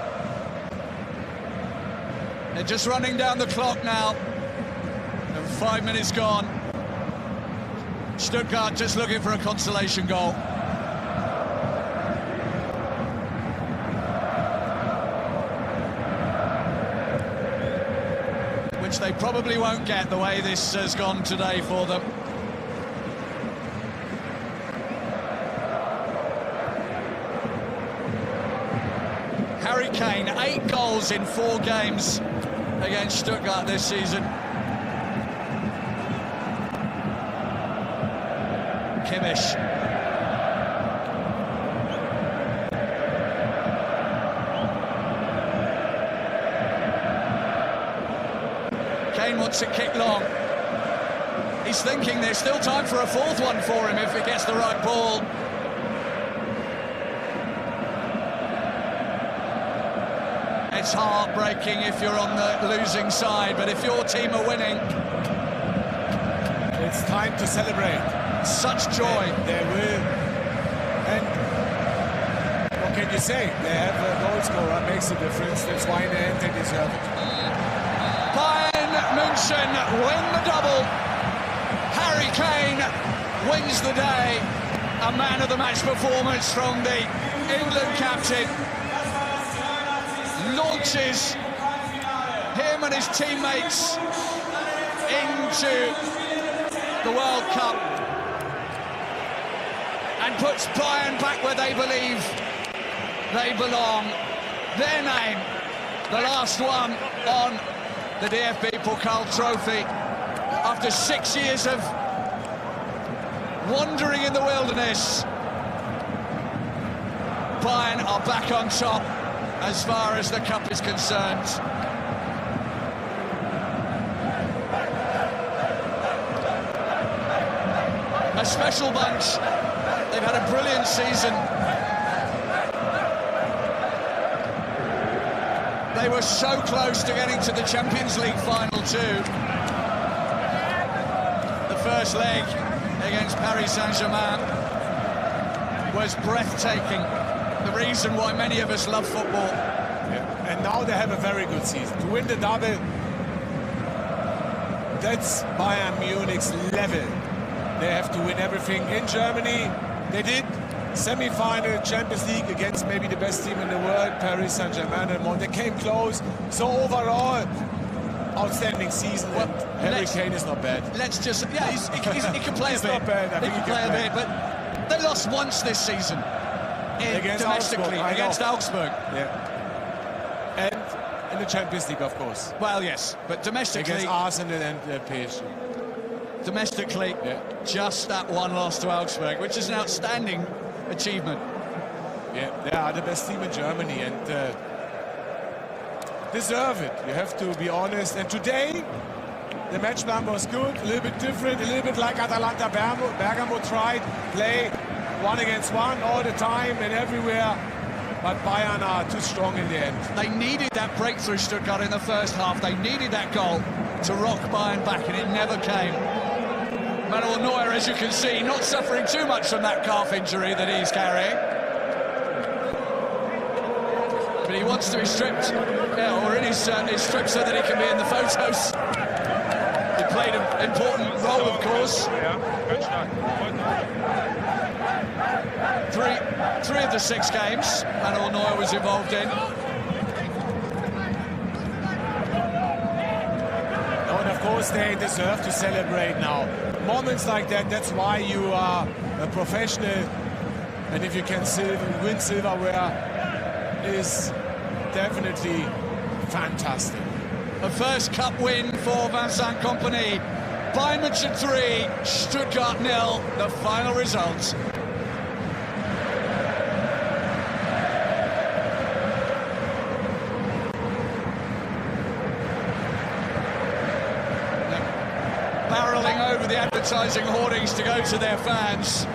They're just running down the clock now. 5 minutes gone. Stuttgart just looking for a consolation goal. Which they probably won't get, the way this has gone today for them. Harry Kane, 8 goals in 4 games against Stuttgart this season. Kimmich. Kane wants it kicked long. He's thinking there's still time for a 4th one for him if he gets the right ball. It's heartbreaking if you're on the losing side, but if your team are winning,
it's time to celebrate.
Such joy.
They will. And what can you say? They have a goal scorer, makes a difference. That's why in the end they deserve it.
Bayern München win the double. Harry Kane wins the day. A man of the match performance from the England captain. Launches him and his teammates into the World Cup and puts Bayern back where they believe they belong. Their name, the last one on the DFB Pokal trophy. After 6 years of wandering in the wilderness, Bayern are back on top as far as the cup is concerned. A special bunch. They've had a brilliant season. They were so close to getting to the Champions League final too. The first leg against Paris Saint-Germain was breathtaking. The reason why many of us love football.
Yeah. And now they have a very good season. To win the double, that's Bayern Munich's level. They have to win everything in Germany. They did. Semi-final Champions League against maybe the best team in the world, Paris Saint-Germain, and more. They came close. So overall, outstanding season.
Well,
Harry Kane is not bad.
Let's just, yeah, he can play
He's
a bit.
not bad. I think
he can play a bit, but they lost once this season domestically against Augsburg.
Yeah, and in the Champions League, of course.
Well, yes, but domestically
against Arsenal and PSG.
Domestically, just that one loss to Augsburg, which is an outstanding achievement.
Yeah, they are the best team in Germany and deserve it. You have to be honest. And today, the match plan was good, a little bit different, a little bit like Atalanta Bergamo tried, play 1 against 1 all the time and everywhere. But Bayern are too strong in the end.
They needed that breakthrough, Stuttgart, in the first half. They needed that goal to rock Bayern back, and it never came. Manuel Neuer, as you can see, not suffering too much from that calf injury that he's carrying. But he wants to be stripped, or in his strip so that he can be in the photos. He played an important role, of course. Three of the 6 games Manuel Neuer was involved in.
And of course they deserve to celebrate now. Moments like that, that's why you are a professional. And if you can win silverware, is definitely fantastic.
A first cup win for Vincent Kompany. Bayern München 3, Stuttgart 0, the final result. Barreling over the advertising hoardings to go to their fans.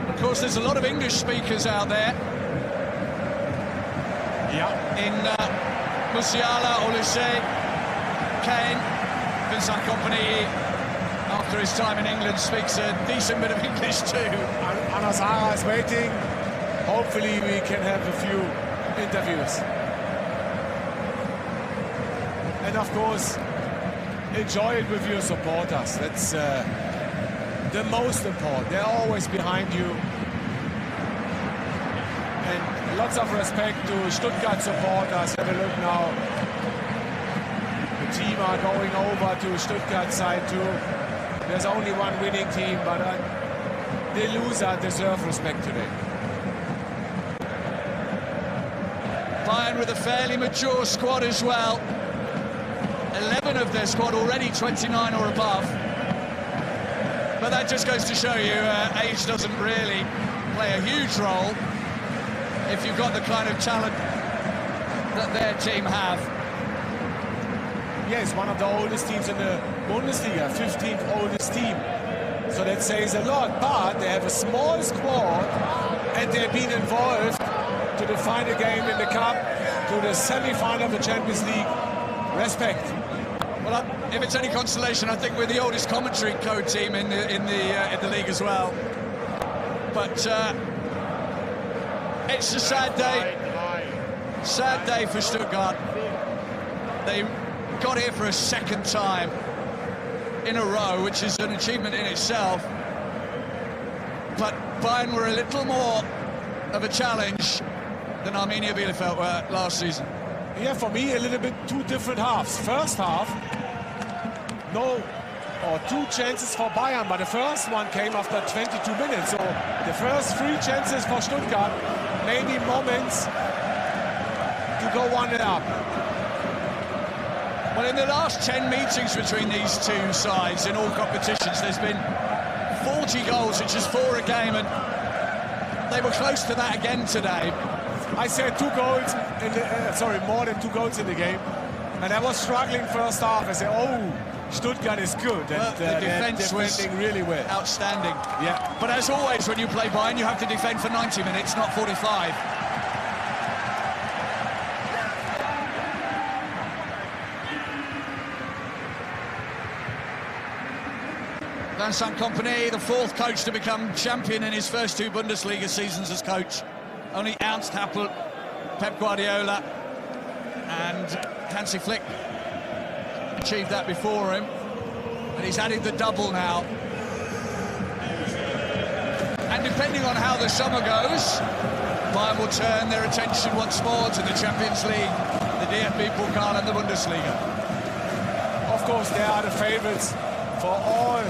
Of course, there's a lot of English speakers out there. In Musiala, Olise, Kane, Vincent Kompany, after his time in England, speaks a decent bit of English too.
Anasara is waiting. Hopefully we can have a few interviews. And of course, enjoy it with your supporters. That's the most important. They're always behind you. And lots of respect to Stuttgart supporters. Have a look now. The team are going over to Stuttgart side too. There's only one winning team, but the loser deserve respect today.
Bayern with a fairly mature squad as well. 11 of their squad already 29 or above. But that just goes to show you age doesn't really play a huge role if you've got the kind of talent that their team have.
Yes, one of the oldest teams in the Bundesliga, 15th oldest team. So that says a lot, but they have a small squad and they've been involved to the final game in the Cup, to the semi-final of the Champions League. Respect.
Well, if it's any consolation, I think we're the oldest commentary code team in the league as well. But it's a sad day. Sad day for Stuttgart. They got here for a second time in a row, which is an achievement in itself. But Bayern were a little more of a challenge than Arminia Bielefeld were last season.
Yeah, for me, a little bit two different halves. First half, two chances for Bayern, but the first one came after 22 minutes. So the first 3 chances for Stuttgart, maybe moments to go 1-up.
Well, in the last 10 meetings between these two sides in all competitions, there's been 40 goals, which is 4 a game, and they were close to that again today.
I said 2 goals, more than 2 goals in the game, and I was struggling first half. I said, oh, Stuttgart is good, and
well, the defence was
defending really well.
Outstanding.
Yeah.
But as always, when you play Bayern, you have to defend for 90 minutes, not 45. Vincent Kompany, the 4th coach to become champion in his first 2 Bundesliga seasons as coach.
only Ernst Happel, Pep Guardiola and Hansi Flick achieved that before him. And he's added the double now. And depending on how the summer goes, Bayern will turn their attention once more to the Champions League, the DFB Pokal and the Bundesliga.
Of course, they are the favorites for all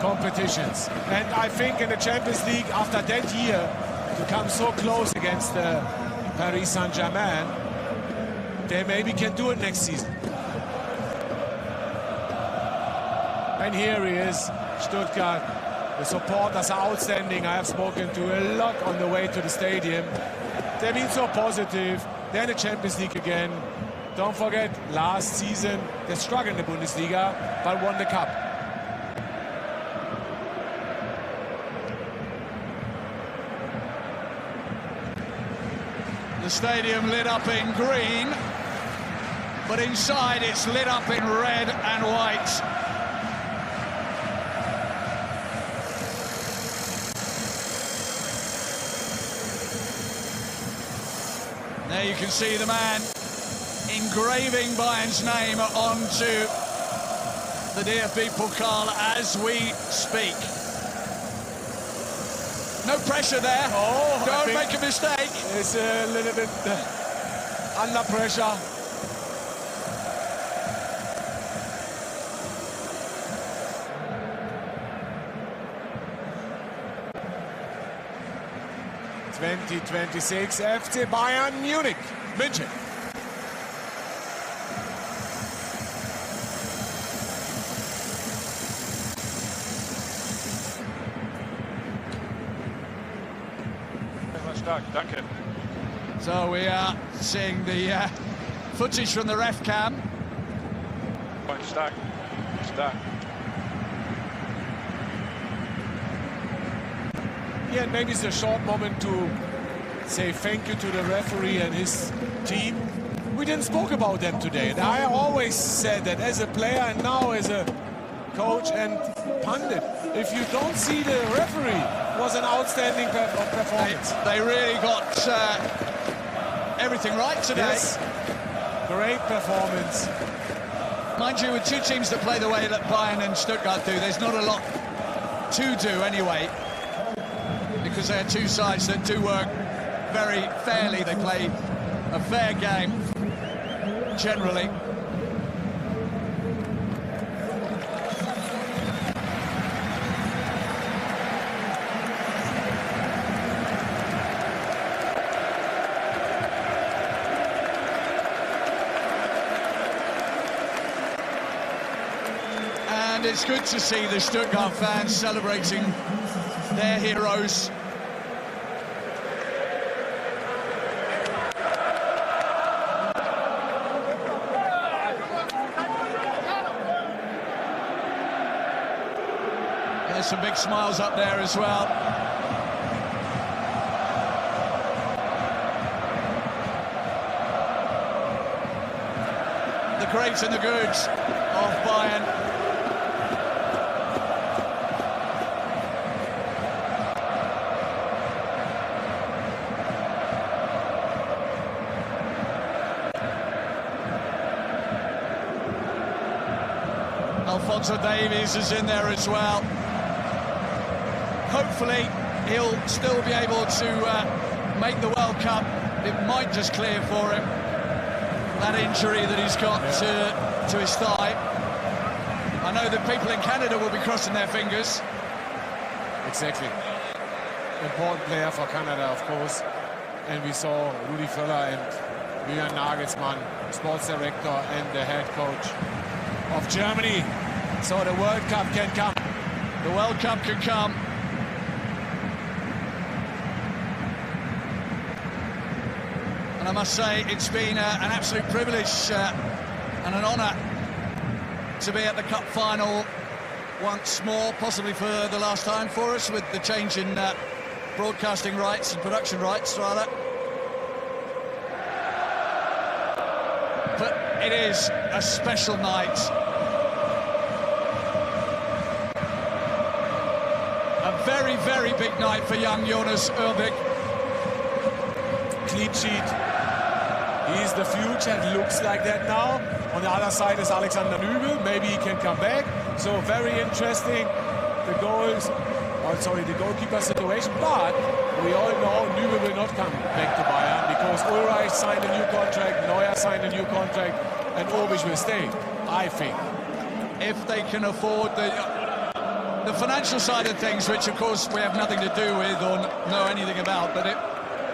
competitions. And I think in the Champions League, after that year, to come so close against Paris Saint-Germain, they maybe can do it next season. And here he is, Stuttgart. The supporters are outstanding. I have spoken to a lot on the way to the stadium. They've been so positive. They're in the Champions League again. Don't forget, last season, they struggled in the Bundesliga, but won the cup.
The stadium lit up in green, but inside it's lit up in red and white. There you can see the man engraving Bayern's name onto the DFB Pokal as we speak. No pressure there.
Oh,
don't make a mistake.
It's a little bit under pressure. (2026) FC Bayern Munich, München.
Danke.
So we are seeing the footage from the ref cam.
Quite stark.
Yeah, and maybe it's a short moment to say thank you to the referee and his team. We didn't spoke about them today. And I always said that as a player and now as a coach and pundit, if you don't see the referee, it was an outstanding performance.
They really got everything right today.
Yes. Great performance.
Mind you, with two teams that play the way that Bayern and Stuttgart do, there's not a lot to do anyway, because they're two sides that do work very fairly. They play a fair game, generally. And it's good to see the Stuttgart fans celebrating their heroes. There's some big smiles up there as well. The great and the good of Bayern. Alphonso Davies is in there as well. Hopefully he'll still be able to make the World Cup. It might just clear for him that injury that he's got to his thigh. I know that people in Canada will be crossing their fingers.
Exactly. Important player for Canada, of course. And we saw Rudi Völler and Julian Nagelsmann, sports director and the head coach of Germany. So the World Cup can come.
The World Cup can come. And I must say, it's been an absolute privilege and an honour to be at the Cup final once more, possibly for the last time for us, with the change in broadcasting rights and production rights, rather. But it is a special night. A very, very big night for young Jonas Urbik.
clean sheet. He's the future, it looks like that now. On the other side is Alexander Nübel, maybe he can come back. So very interesting, the goalkeeper situation. But we all know Nübel will not come back to Bayern because Ulreich signed a new contract, Neuer signed a new contract, and Orbich will stay, I think.
If they can afford the financial side of things, which of course we have nothing to do with or know anything about, but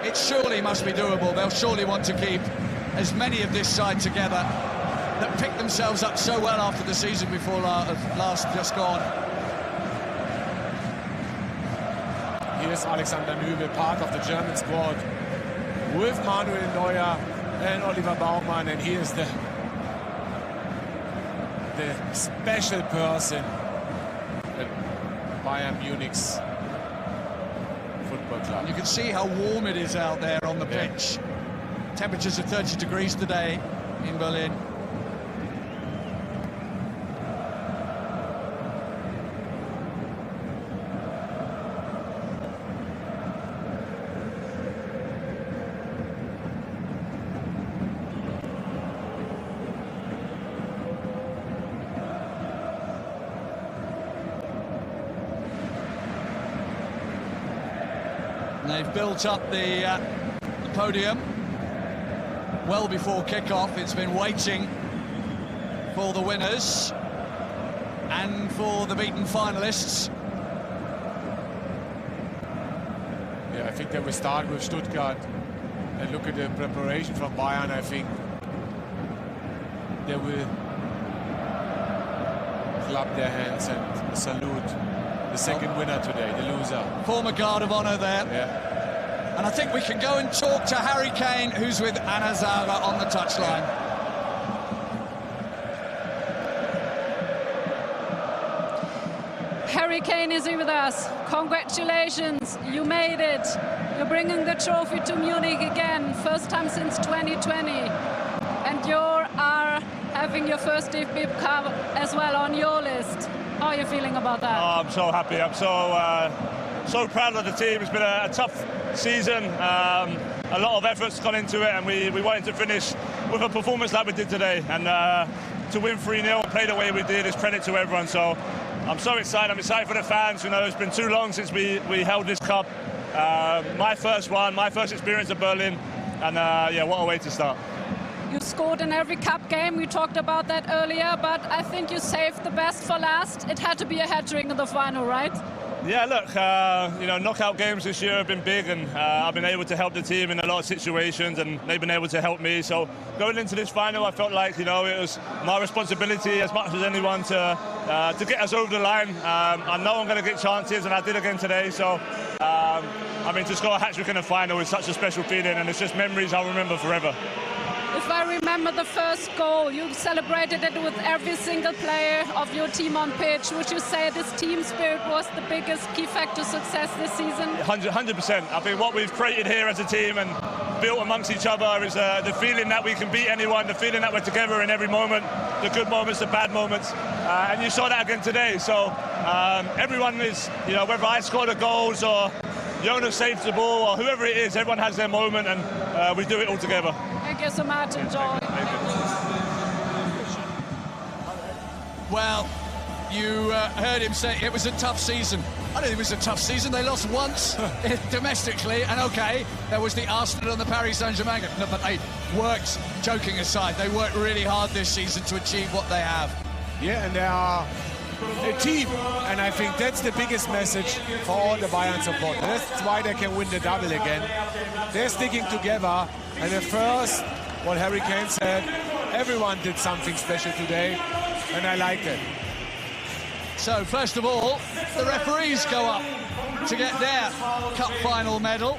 it surely must be doable. They'll surely want to keep as many of this side together that picked themselves up so well after the season before last just gone.
Here's Alexander Nübel, part of the German squad, with Manuel Neuer and Oliver Baumann, and here's the special person at Bayern Munich's football club.
You can see how warm it is out there on the pitch. Temperatures are 30 degrees today in Berlin. They've built up the podium well before kickoff. It's been waiting for the winners and for the beaten finalists.
Yeah, I think they will start with Stuttgart and look at the preparation from Bayern. I think they will clap their hands and salute the second winner today, the loser.
Former guard of honour there.
Yeah.
And I think we can go and talk to Harry Kane, who's with Anna Zara on the touchline.
Harry Kane is here with us. Congratulations, you made it. You're bringing the trophy to Munich again, first time since 2020. And you are having your first DFB Cup as well on your list. How are you feeling about that?
Oh, I'm so happy. I'm so proud of the team. It's been a tough season. A lot of effort's gone into it, and we wanted to finish with a performance like we did today. And to win 3-0 and play the way we did is credit to everyone. So I'm so excited. I'm excited for the fans. You know, it's been too long since we held this cup. My first one, my first experience at Berlin. And yeah, what a way to start.
You scored in every cup game. We talked about that earlier, but I think you saved the best for last. It had to be a hat-trick in the final, right?
Yeah, look, you know, knockout games this year have been big, and I've been able to help the team in a lot of situations, and they've been able to help me. So going into this final, I felt like, you know, it was my responsibility as much as anyone to get us over the line. I know I'm going to get chances, and I did again today. So, I mean, to score a hat-trick in a final is such a special feeling, and it's just memories I'll remember forever.
If I remember the first goal, you celebrated it with every single player of your team on pitch. Would you say this team spirit was the biggest key factor to success this season?
100%. I think what we've created here as a team and built amongst each other is the feeling that we can beat anyone, the feeling that we're together in every moment, the good moments, the bad moments. And you saw that again today. So everyone is, you know, whether I score the goals or Jonas saves the ball or whoever it is, everyone has their moment, and we do it all together.
Thank you so much. Enjoy.
Well, you heard him say it was a tough season. I don't think it was a tough season. They lost once domestically, and okay, there was the Arsenal and the Paris Saint-Germain. No, but they worked, joking aside, they worked really hard this season to achieve what they have.
Yeah, and they are a team, and I think that's the biggest message for all the Bayern supporters. That's why they can win the double again. They're sticking together, and at first, what Harry Kane said, everyone did something special today, and I like it.
So, first of all, the referees go up to get their cup final medal.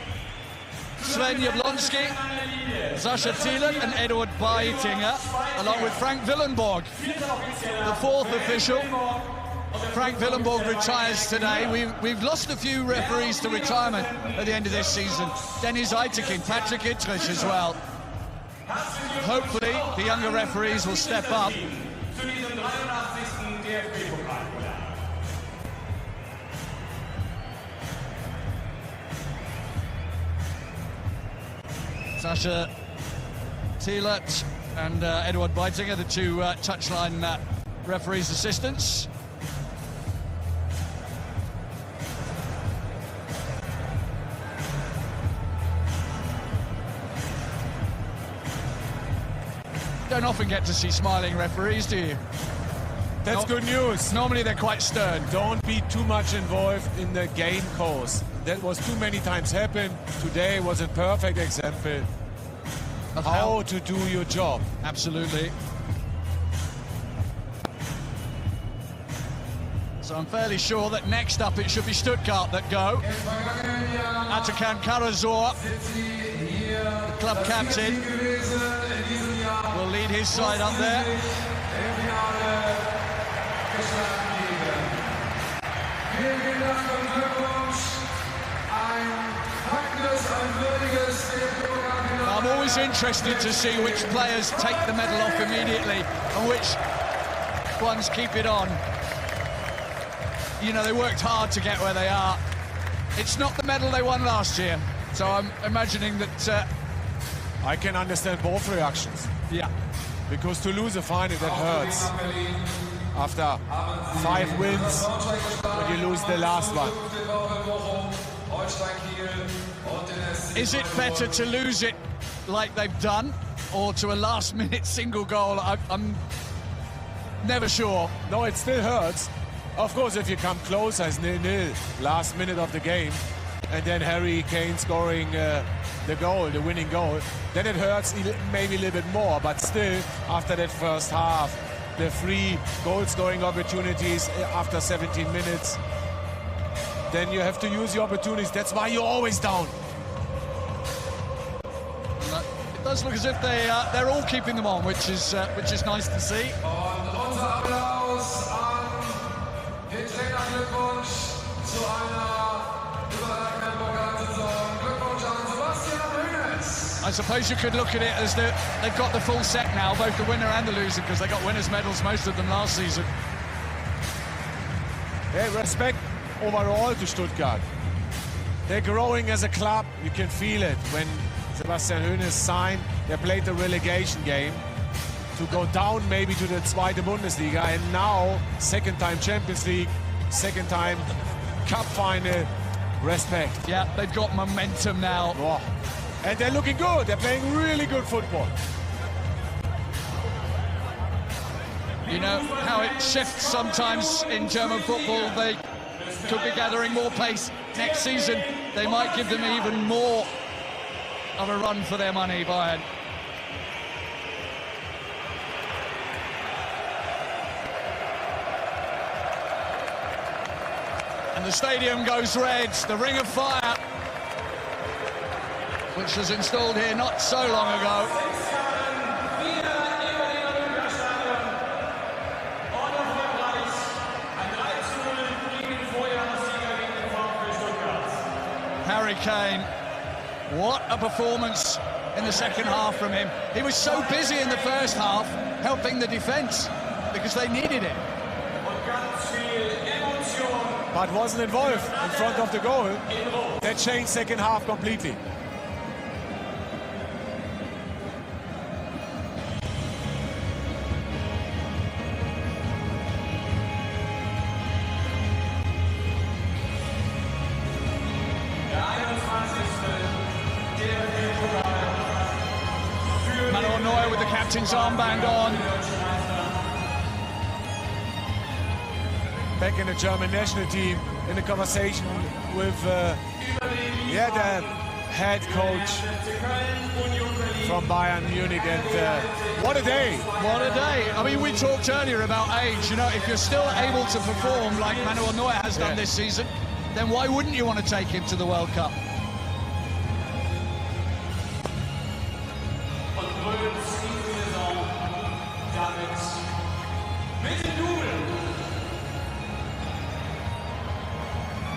Sven Jablonski, Sascha Thielen and Eduard Beitinger, along with Frank Willenborg, the fourth official. Frank Willenborg retires today. We've lost a few referees to retirement at the end of this season. Dennis Eitekin, Patrick Ittrich as well. Hopefully, the younger referees will step up. Sascha Thielert and Eduard Beitinger, the two touchline referees' assistants. Don't often get to see smiling referees, do you?
That's good news.
Normally they're quite stern.
Don't be too much involved in the game course. That was too many times happened. Today was a perfect example of how to do your job.
Absolutely. So I'm fairly sure that next up it should be Stuttgart that go. Atakan Karazor, the club captain, will lead his side up there. I'm always interested to see which players take the medal off immediately and which ones keep it on. You know, they worked hard to get where they are. It's not the medal they won last year, so I'm imagining that...
I can understand both reactions.
Yeah.
Because to lose a final, that hurts. After 5 wins, when you lose the last one.
Is it better to lose it like they've done, or to a last-minute single goal? I'm never sure.
No, it still hurts. Of course, if you come close as 0-0, last minute of the game, and then Harry Kane scoring the goal, the winning goal, then it hurts maybe a little bit more. But still, after that first half, the 3 goal-scoring opportunities after 17 minutes, then you have to use the opportunities. That's why you're always down.
It does look as if they're all keeping them on, which is nice to see. I suppose you could look at it as they've got the full set now, both the winner and the loser, because they got winners' medals, most of them last season.
Hey, respect overall to Stuttgart. They're growing as a club. You can feel it. When Sebastian Hoeneß signed, they played the relegation game to go down maybe to the Zweite Bundesliga, and now second time Champions League, second time Cup final. Respect.
Yeah, they've got momentum now.
Oh. And they're looking good. They're playing really good football.
You know how it shifts sometimes in German football. They could be gathering more pace next season. They might give them even more of a run for their money, Bayern. And the stadium goes red. The Ring of Fire, which was installed here not so long ago. Harry Kane, what a performance in the second half from him. He was so busy in the first half helping the defence because they needed it.
But wasn't involved in front of the goal. That changed second half completely.
Manuel Neuer with the captain's armband on.
Back in the German national team, in a conversation with the head coach from Bayern Munich, and what a day!
What a day. I mean, we talked earlier about age. You know, if you're still able to perform like Manuel Neuer has done this season, then why wouldn't you want to take him to the World Cup?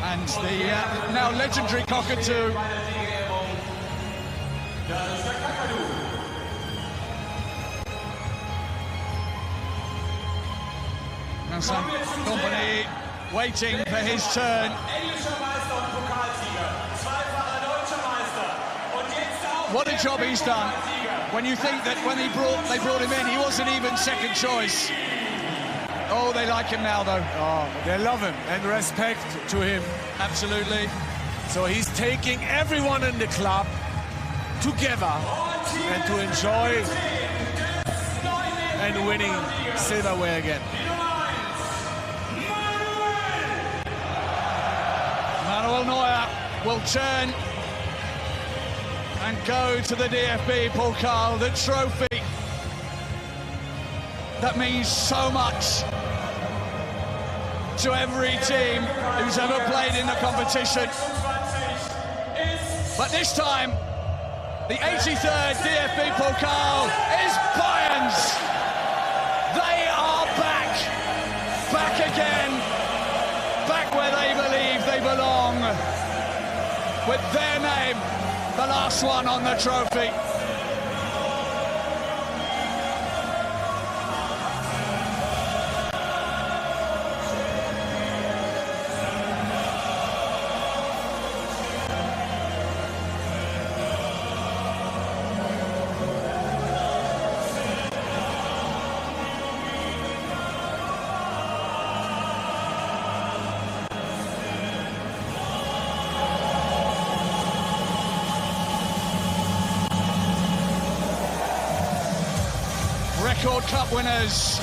And the now legendary cockatoo. Now some company waiting for his turn. what a job he's done. When you think that when they brought him in, he wasn't even second choice. Oh, they like him now, though.
Oh, they love him and respect to him.
Absolutely.
So he's taking everyone in the club together and to enjoy and winning silverware again.
Manuel Neuer will turn and go to the DFB Pokal, the trophy that means so much to every team who's ever played in the competition. But this time, the 83rd DFB Pokal is Bayern's. They are back again, back where they believe they belong, with their name, the last one on the trophy. Record Cup winners.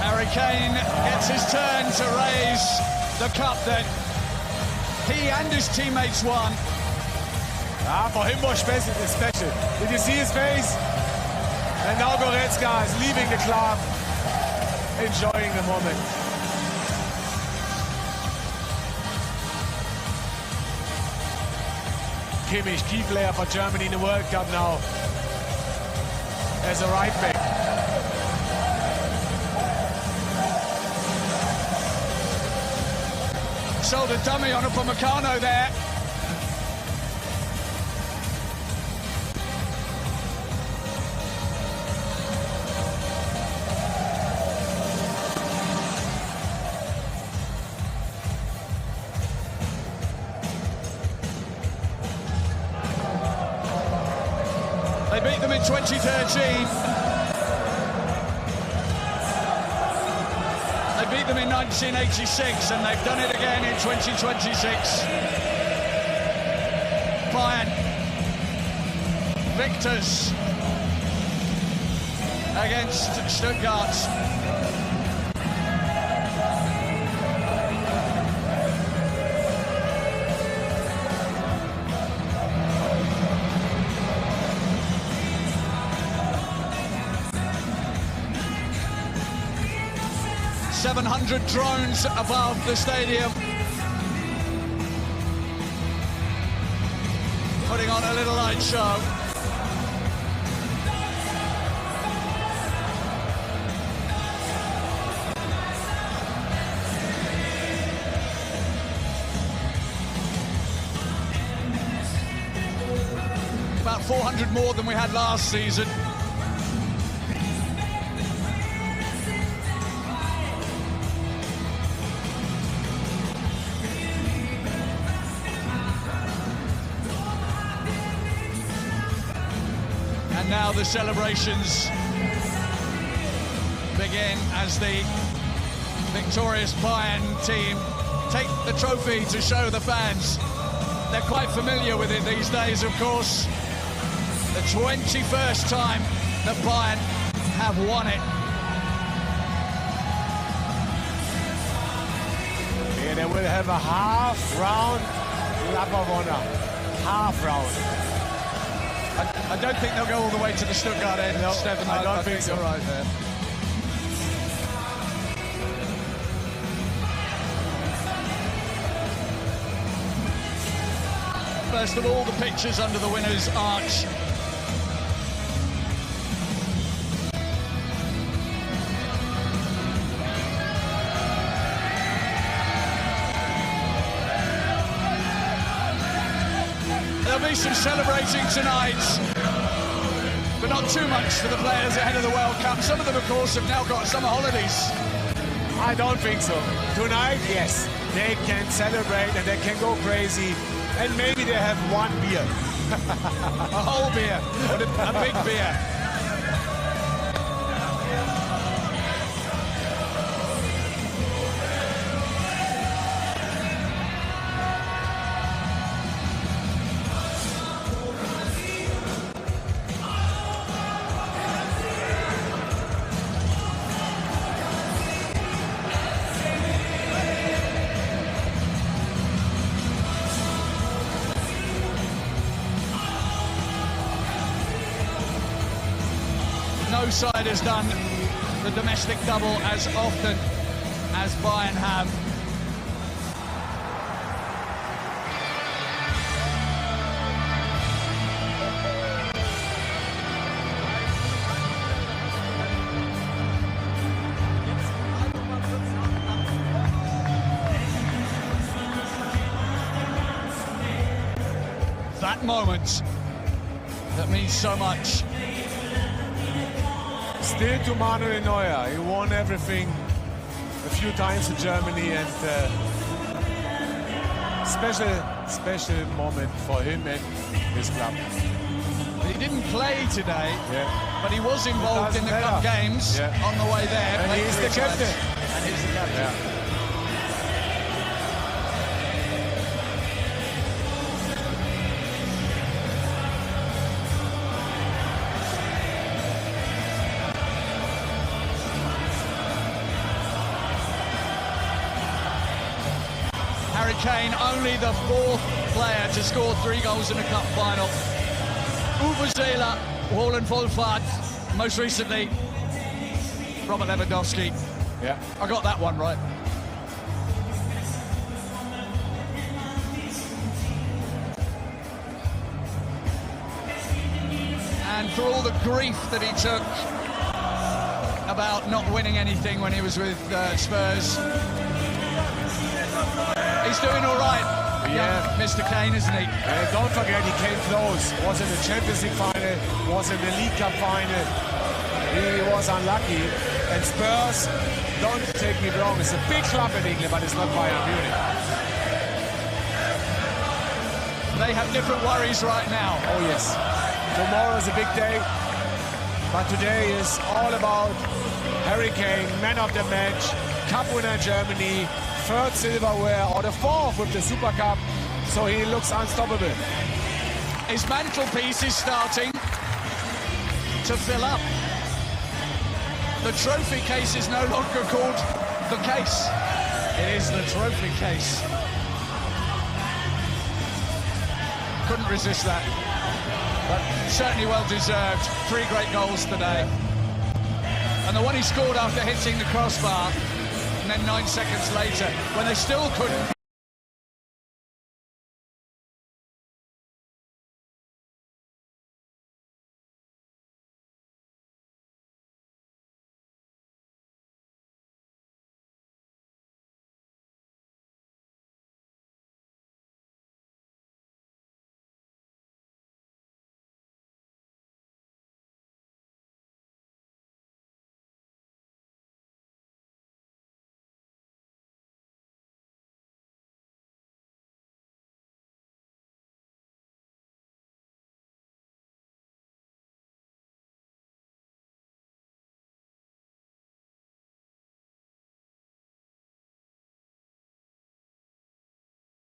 Harry Kane gets his turn to raise the cup that he and his teammates won.
Ah, for him was special. Did you see his face? And now Goretzka is leaving the club, enjoying the moment. Kimmich, key player for Germany in the World Cup now, as a right back.
Sold a dummy on Upamecano there. They beat them in 2013. They beat them in 1986, and they've done it again in 2026. Bayern, victors against Stuttgart. .700 drones above the stadium, putting on a little light show. About 400 more than we had last season. And now the celebrations begin as the victorious Bayern team take the trophy to show the fans. They're quite familiar with it these days, of course. The 21st time that Bayern have won it.
Yeah, they will have a half-round lap of honor. Half-round.
I don't think they'll go all the way to the Stuttgart end,
No,
Stefan.
I don't think so.
You're right there. First of all, the pictures under the winner's arch. There'll be some celebrating tonight, but not too much for the players ahead of the World Cup. Some of them, of course, have now got summer holidays.
I don't think so. Tonight, yes, they can celebrate and they can go crazy. And maybe they have one beer.
A whole beer, a big beer. No side has done the domestic double as often as Bayern have. That moment that means so much.
Still to Manuel Neuer. He won everything a few times in Germany, and special moment for him and his club.
He didn't play today, but he was involved in the
matter.
cup games on the way there.
And he's the captain.
And he's the captain.
Yeah.
Harry Kane, only the fourth player to score 3 goals in a cup final. Uwe Seeler, Roland Wohlfahrt, most recently, Robert Lewandowski.
Yeah.
I got that one right. And for all the grief that he took about not winning anything when he was with Spurs, he's doing all right.
Yeah,
Mr. Kane, isn't he?
And don't forget, he came close. Was in the Champions League final, was in the League Cup final. He was unlucky. And Spurs, don't take me wrong, it's a big club in England, but it's not Bayern Munich.
They have different worries right now.
Oh yes, tomorrow is a big day, but today is all about Harry Kane, man of the match, cup winner Germany, 3rd silverware or the 4th with the Super Cup, so he looks unstoppable.
His mantelpiece is starting to fill up. The trophy case is no longer called the case. It is the trophy case. Couldn't resist that. But certainly well deserved. 3 great goals today. And the one he scored after hitting the crossbar, and then 9 seconds later, when they still couldn't.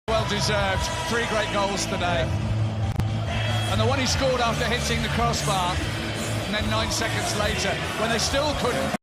Well deserved. 3 great goals today. And the one he scored after hitting the crossbar, and then 9 seconds later, when they still couldn't.